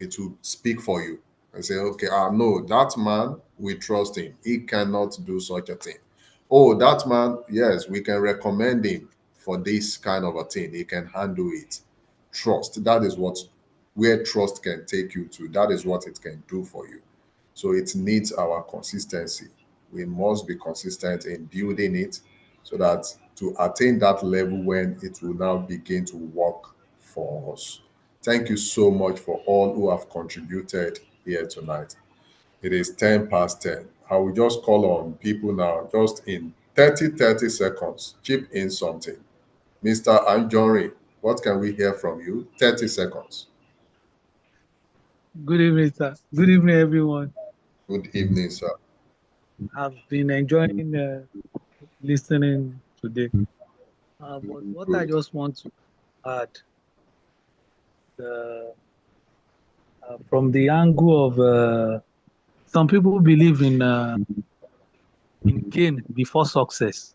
Speaker 1: It will speak for you and say, okay, no, that man, we trust him. He cannot do such a thing. Oh, that man, yes, we can recommend him for this kind of a thing. He can handle it. Trust. That is what where trust can take you to. That is what it can do for you. So it needs our consistency. We must be consistent in building it so that to attain that level when it will now begin to work for us. Thank you so much for all who have contributed here tonight. It is 10 past 10. I will just call on people now, just in 30 seconds. Chip in something. Mr. Anjori, what can we hear from you? 30 seconds.
Speaker 5: Good evening, sir. Good evening, everyone.
Speaker 1: Good evening, sir.
Speaker 5: I've been enjoying listening today. But what I
Speaker 1: Good.
Speaker 5: just want to add uh, from the angle of some people believe in gain before success,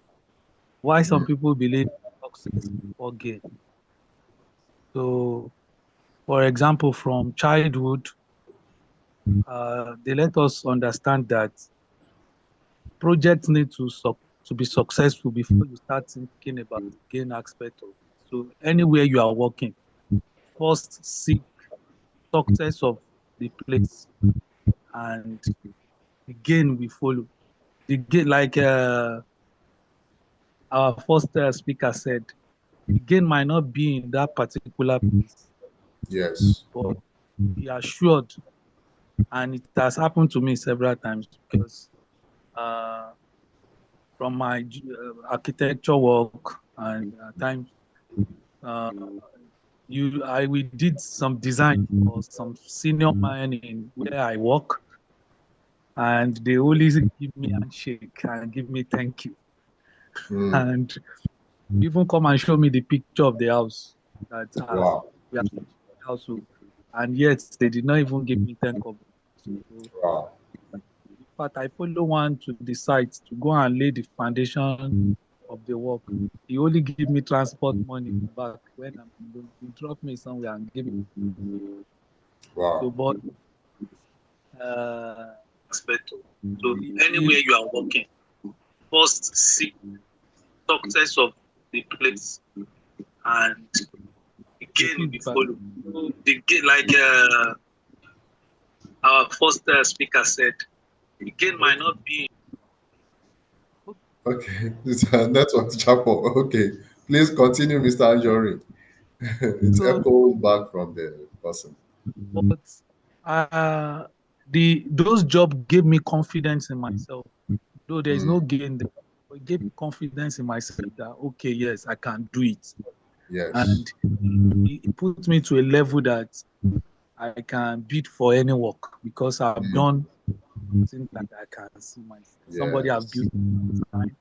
Speaker 5: why some
Speaker 1: Mm,
Speaker 5: people believe success before gain. So, for example, from childhood, they let us understand that projects need to be successful before you start thinking about the gain aspect of it. So anywhere you are working, first seek success of the place and the gain will follow. The gain, like our first speaker said, the gain might not be in that particular place,
Speaker 1: yes.
Speaker 5: but be assured, and it has happened to me several times because uh, from my architecture work and at times uh, we did some design for some senior man in where I work, and they always give me handshake and give me thank you,
Speaker 1: Mm,
Speaker 5: and even come and show me the picture of the house that
Speaker 1: wow.
Speaker 5: we have house, and yet they did not even give me thank you. So,
Speaker 1: Wow.
Speaker 5: in fact, I follow one to the site to go and lay the foundation of the work. He only give me transport money back when I'm going. He drop me somewhere and give me. So,
Speaker 1: Wow.
Speaker 5: but aspect of. So anywhere you are working, first seek success of the place and the gain will follow. So the gain, like our first speaker said, the gain might not be.
Speaker 1: Okay. It's a network chapel. Okay. Please continue, Mr. Anjori. It's
Speaker 5: So,
Speaker 1: echoing back from the person.
Speaker 5: but uh, the those job gave me confidence in myself. Though there is
Speaker 1: Mm,
Speaker 5: no gain there, but it gave me confidence in myself that okay, yes, I can do it,
Speaker 1: yes.
Speaker 5: and it put me to a level that I can bid for any work because I've
Speaker 1: Mm,
Speaker 5: done things that I can see myself. Somebody have built
Speaker 1: yes.
Speaker 5: design,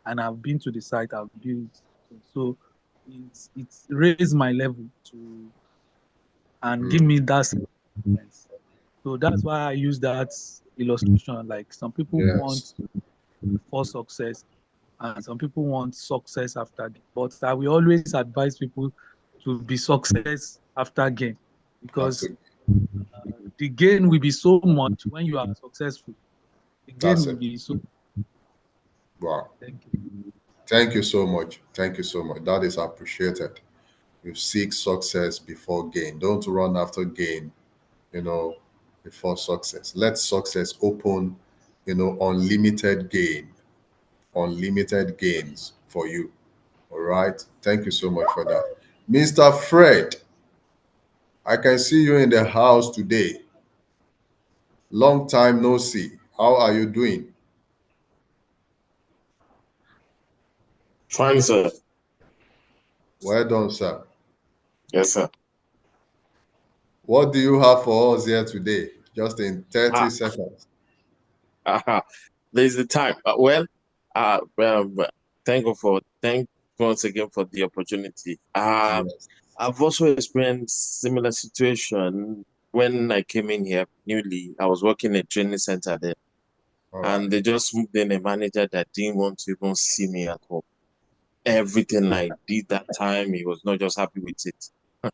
Speaker 5: and I've been to the site, I've built. So it's raised my level to and give
Speaker 1: Mm,
Speaker 5: me that sense. So that's why I use that illustration. Like some people
Speaker 1: yes.
Speaker 5: want before success, and some people want success after gain. But I will always advise people to be success after gain because
Speaker 1: After.
Speaker 5: the gain will be so much when you are successful. The gain
Speaker 1: That's
Speaker 5: will
Speaker 1: it.
Speaker 5: be so.
Speaker 1: Wow.
Speaker 5: Thank you.
Speaker 1: Thank you so much. Thank you so much. That is appreciated. You seek success before gain. Don't run after gain, you know, before success. Let success open, unlimited unlimited gains for you. All right. Thank you so much for that. Mr. Fred, I can see you in the house today. Long time no see. How are you doing?
Speaker 6: Fine, sir.
Speaker 1: Well done, sir.
Speaker 6: Yes, sir.
Speaker 1: What do you have for us here today? Just in 30
Speaker 6: Ah,
Speaker 1: seconds.
Speaker 6: there's the time. Well, thank once again for the opportunity.
Speaker 1: Yes.
Speaker 6: I've also experienced similar situation when I came in here newly. I was working in a training center there,
Speaker 1: All right.
Speaker 6: and they just moved in a manager that didn't want to even see me at all. Everything I did that time, he was not just happy with it.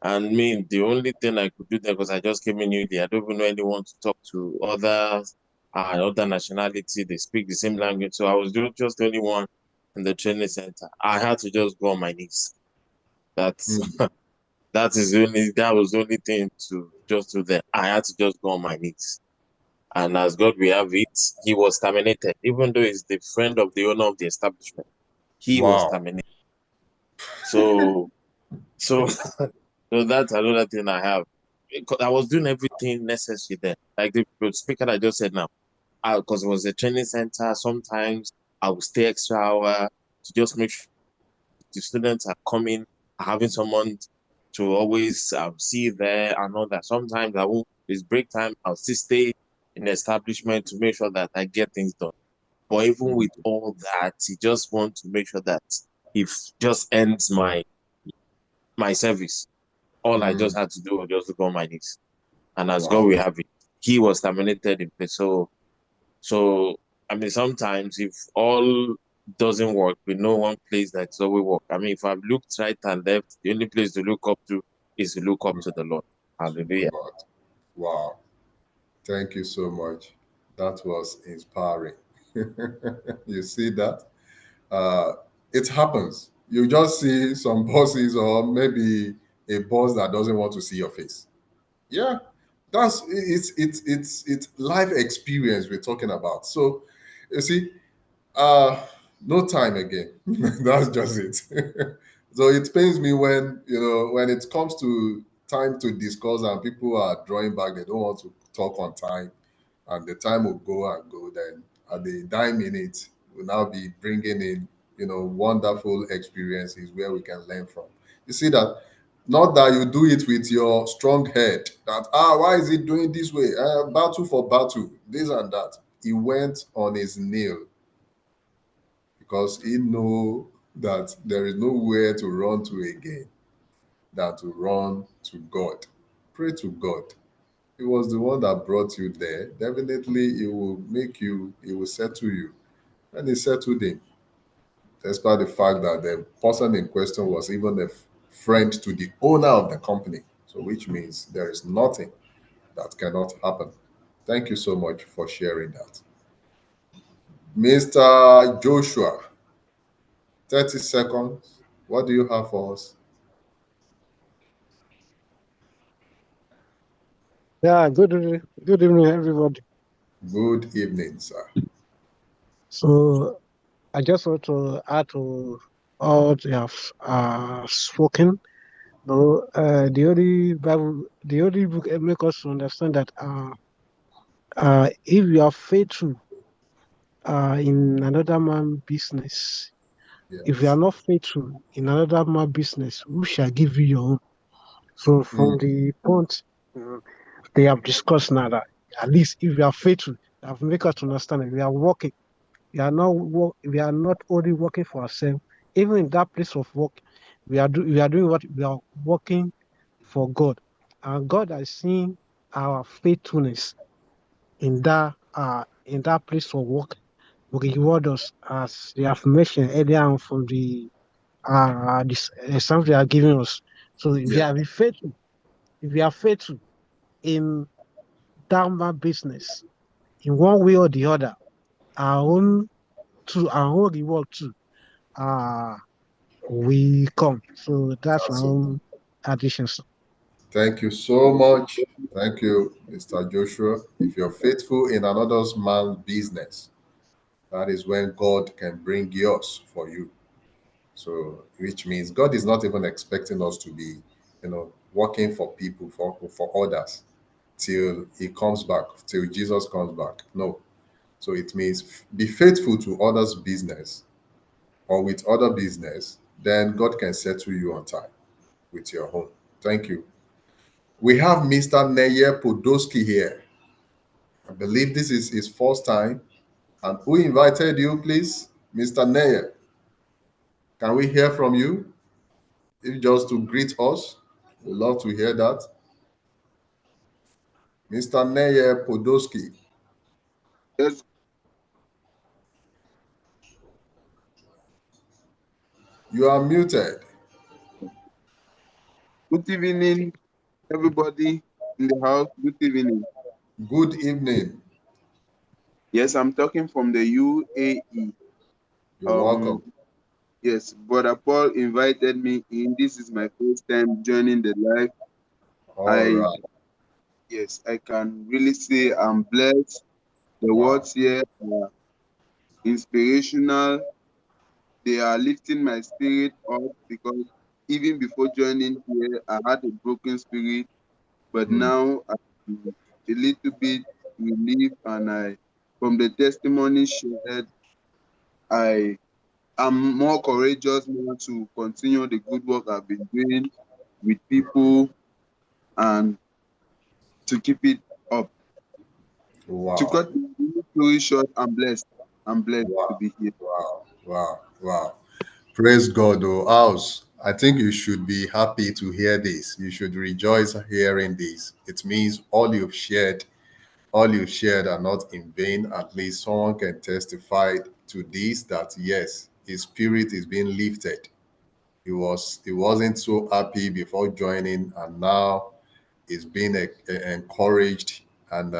Speaker 6: And me, the only thing I could do there, because I just came in newly, I don't even know anyone to talk to other nationality. They speak the same language, so I was just the only one in the training center. I had to just go on my knees. That's
Speaker 1: Mm.
Speaker 6: that was the only thing to just do there. I had to just go on my knees. And as God will have it, he was terminated, even though he's the friend of the owner of the establishment. He was
Speaker 1: Wow.
Speaker 6: terminated. So so so that's another thing I have. Because I was doing everything necessary there. Like the speaker I just said now, because it was a training center, sometimes I would stay extra hour to just make sure the students are coming, having someone to always see there and all that. Sometimes I will, it's break time, I'll still stay in the establishment to make sure that I get things done. But even
Speaker 1: Mm.
Speaker 6: with all that, he just wants to make sure that if just ends my service, all I just
Speaker 1: Mm.
Speaker 6: had to do was just to go on my knees. And as God
Speaker 1: Wow.
Speaker 6: will have it, he was terminated in place. So I mean, sometimes if all doesn't work, we know one place that's always work. I mean, if I've looked right and left, the only place to look up to is to look up
Speaker 1: Mm.
Speaker 6: to the Lord.
Speaker 1: To
Speaker 6: Hallelujah.
Speaker 1: God. Wow. Thank you so much. That was inspiring. You see that? Uh, it happens. You just see some bosses or maybe a boss that doesn't want to see your face. Yeah, it's life experience we're talking about. So you see, no time again. That's just it. So it pains me when when it comes to time to discuss and people are drawing back, they don't want to talk on time, and the time will go and go. Then at the dime minute, we'll now be bringing in wonderful experiences where we can learn from. You see that, not that you do it with your strong head, that why is he doing this way, battle for battle, this and that. He went on his knee because he know that there is nowhere to run to again than to run to God. Pray to God. He was the one that brought you there. Definitely, he will make you, he will settle you. And he settled him, despite the fact that the person in question was even a friend to the owner of the company. So, which means there is nothing that cannot happen. Thank you so much for sharing that. Mr. Joshua, 30 seconds. What do you have for us?
Speaker 7: Yeah, good evening, everybody.
Speaker 1: Good evening, sir.
Speaker 7: So I just want to add to all they have spoken. No, the only Bible, the only book make us to understand that if you are faithful in another man's business, if you are
Speaker 1: Yes.
Speaker 7: not faithful in another man's business, who shall give you your own? So from
Speaker 1: Mm,
Speaker 7: the point they have discussed now, that at least if you are faithful, they have make us to understand that we are working. We are not only working for ourselves. Even in that place of work, we are doing what we are working for God, and God has seen our faithfulness in that place of work. Will reward us as they have mentioned earlier on from the this example they are giving us. So
Speaker 1: yeah.
Speaker 7: if we are faithful in that man business in one way or the other, our own to our own reward too. Uh we come. So that's my
Speaker 1: That's it.
Speaker 7: own addition. Sir.
Speaker 1: Thank you so much. Thank you, Mr. Joshua. If you're faithful in another man's business, that is when God can bring yours for you. So, which means God is not even expecting us to be, working for people, for others, till He comes back, till Jesus comes back. No. So it means be faithful to others' business or with other business, then God can settle you on time with your home. Thank you. We have Mr. Neye Podolsky here. I believe this is his first time. And who invited you, please? Mr. Neye. Can we hear from you? If just to greet us, we'd love to hear that. Mr. Neye Podolsky,
Speaker 8: Yes,
Speaker 1: you are muted.
Speaker 8: good evening, everybody in the house. Good evening.
Speaker 1: Good evening.
Speaker 8: Yes, I'm talking from the UAE.
Speaker 1: You're welcome.
Speaker 8: Um, yes, Brother Paul invited me in. This is my first time joining the live.
Speaker 1: All
Speaker 8: I
Speaker 1: right.
Speaker 8: yes, I can really say I'm blessed. The
Speaker 1: Wow.
Speaker 8: words here are inspirational. They are lifting my spirit up because even before joining here, I had a broken spirit, but
Speaker 1: Hmm.
Speaker 8: now I'm a little bit relieved, and from the testimony shared, I am more courageous now to continue the good work I've been doing with people and to keep it up. To
Speaker 1: Wow.
Speaker 8: cut the story short, I'm blessed. I'm blessed to
Speaker 1: Wow.
Speaker 8: be here.
Speaker 1: Wow. Wow. Wow. Praise God, oh house. I think you should be happy to hear this. You should rejoice hearing this. It means all you shared are not in vain. At least someone can testify to this that yes, his spirit is being lifted. He wasn't so happy before joining, and now he's being encouraged, and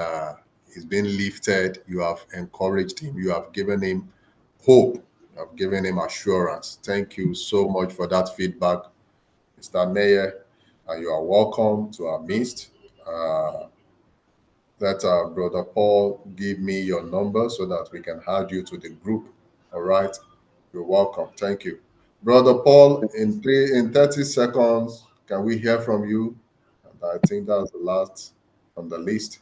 Speaker 1: he's been lifted. You have encouraged him. You have given him hope. You have given him assurance. Thank you so much for that feedback, Mr. Mayor. And you are welcome to our midst. Let Brother Paul give me your number so that we can add you to the group. All right. You're welcome. Thank you. Brother Paul, in 30 seconds, can we hear from you? And I think that's the last on the list.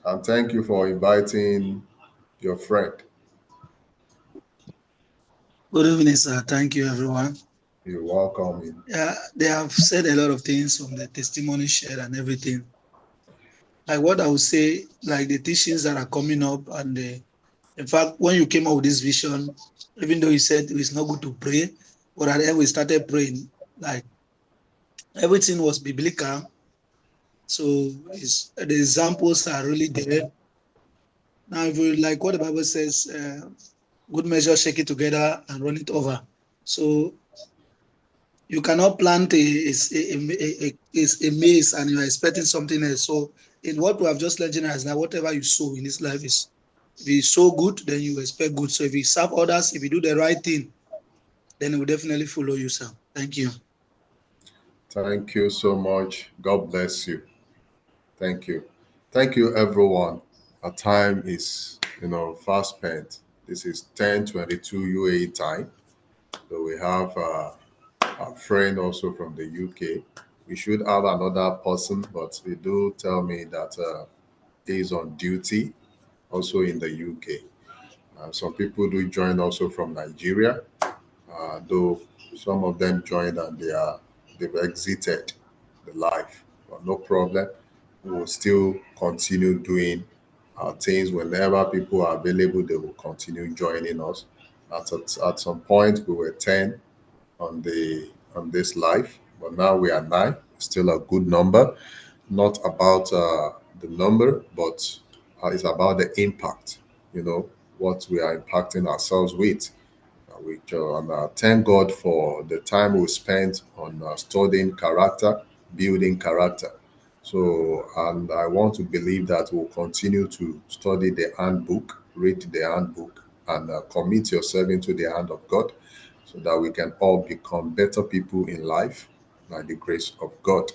Speaker 1: And thank you for inviting your friend.
Speaker 9: Good evening, sir. Thank you, everyone.
Speaker 1: You're welcome.
Speaker 9: Yeah, they have said a lot of things from the testimony shared and everything. Like what I would say, like the teachings that are coming up, and in fact, when you came up with this vision, even though you said it's not good to pray, but at the end we started praying. Like everything was biblical, so the examples are really there. Now, if you like what the Bible says, good measure, shake it together and run it over. So you cannot plant a maize and you're expecting something else. So in what we have just learned is that whatever you sow in this life is, if you sow good, then you expect good. So if you serve others, if you do the right thing, then it will definitely follow you, sir. Thank you.
Speaker 1: Thank you so much. God bless you. Thank you. Thank you, everyone. Our time is, fast spent. This is 10:22 UAE time. So we have a friend also from the UK. We should have another person, but they do tell me that he is on duty also in the UK. Some people do join also from Nigeria, though some of them joined and they've exited the life. But no problem. We will still continue doing our things whenever people are available. They will continue joining us. At some point, we were 10 on this life, but now we are 9. Still a good number. Not about the number, but it's about the impact. What we are impacting ourselves with. And thank God for the time we spent on studying character, building character. So, and I want to believe that we'll continue to study the handbook, read the handbook, and commit yourself into the hand of God so that we can all become better people in life by the grace of God.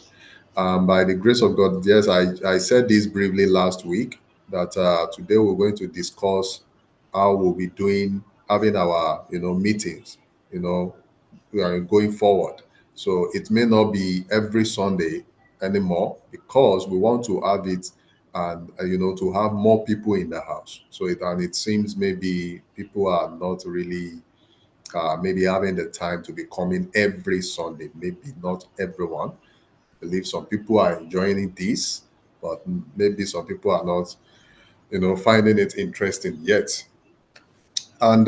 Speaker 1: By the grace of God, yes, I said this briefly last week that today we're going to discuss how we'll be doing, having our, meetings, you know, we are going forward. So it may not be every Sunday anymore because we want to have it and to have more people in the house. So it seems maybe people are not really maybe having the time to be coming every Sunday. Maybe not everyone. I believe some people are enjoying this, but maybe some people are not, finding it interesting yet. And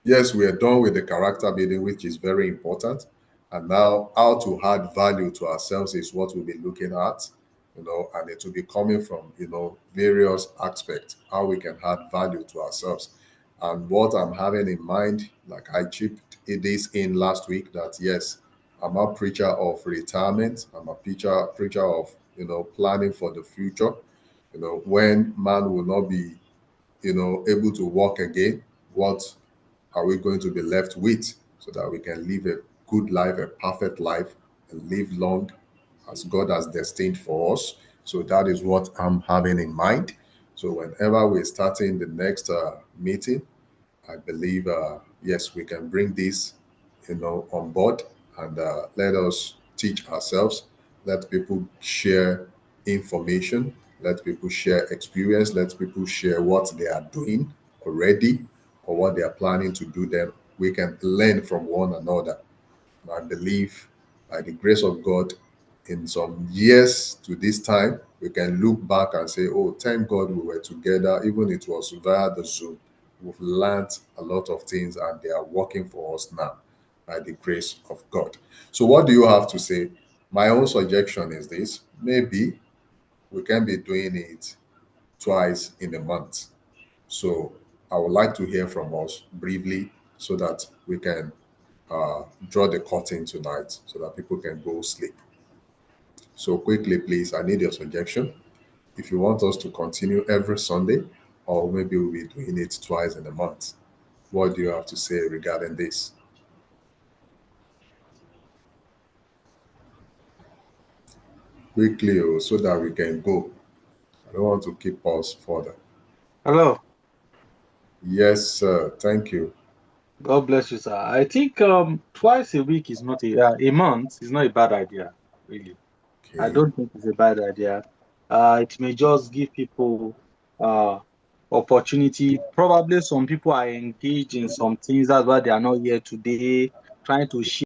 Speaker 1: yes, we are done with the character building, which is very important. And now, how to add value to ourselves is what we'll be looking at, and it will be coming from, various aspects, how we can add value to ourselves. And what I'm having in mind, like I chipped this in last week, that yes, I'm a preacher of retirement. I'm a preacher of, planning for the future. When man will not be, able to walk again, what are we going to be left with so that we can live a good life, a perfect life, and live long as God has destined for us? So that is what I'm having in mind. So whenever we're starting the next meeting, I believe, yes, we can bring this, on board and let us teach ourselves. Let people share information. Let people share experience. Let people share what they are doing already or what they are planning to do. Then we can learn from one another. I believe by the grace of God, in some years to this time, we can look back and say, oh, thank God we were together, even it was via the Zoom. We've learned a lot of things and they are working for us now by the grace of God. So, what do you have to say? My own suggestion is this: maybe we can be doing it twice in a month. So, I would like to hear from us briefly so that we can draw the curtain tonight so that people can go sleep. So quickly, please, I need your suggestion. If you want us to continue every Sunday, or maybe we'll be doing it twice in a month. What do you have to say regarding this? Quickly, so that we can go. I don't want to keep us further.
Speaker 2: Hello.
Speaker 1: Yes, sir. Thank you.
Speaker 2: God bless you, sir. I think twice a week is not a month is not a bad idea, really. I
Speaker 1: Okay.
Speaker 2: don't think it's a bad idea. It may just give people uh opportunity. Probably some people are engaged in some things. That's why they are not here today, trying to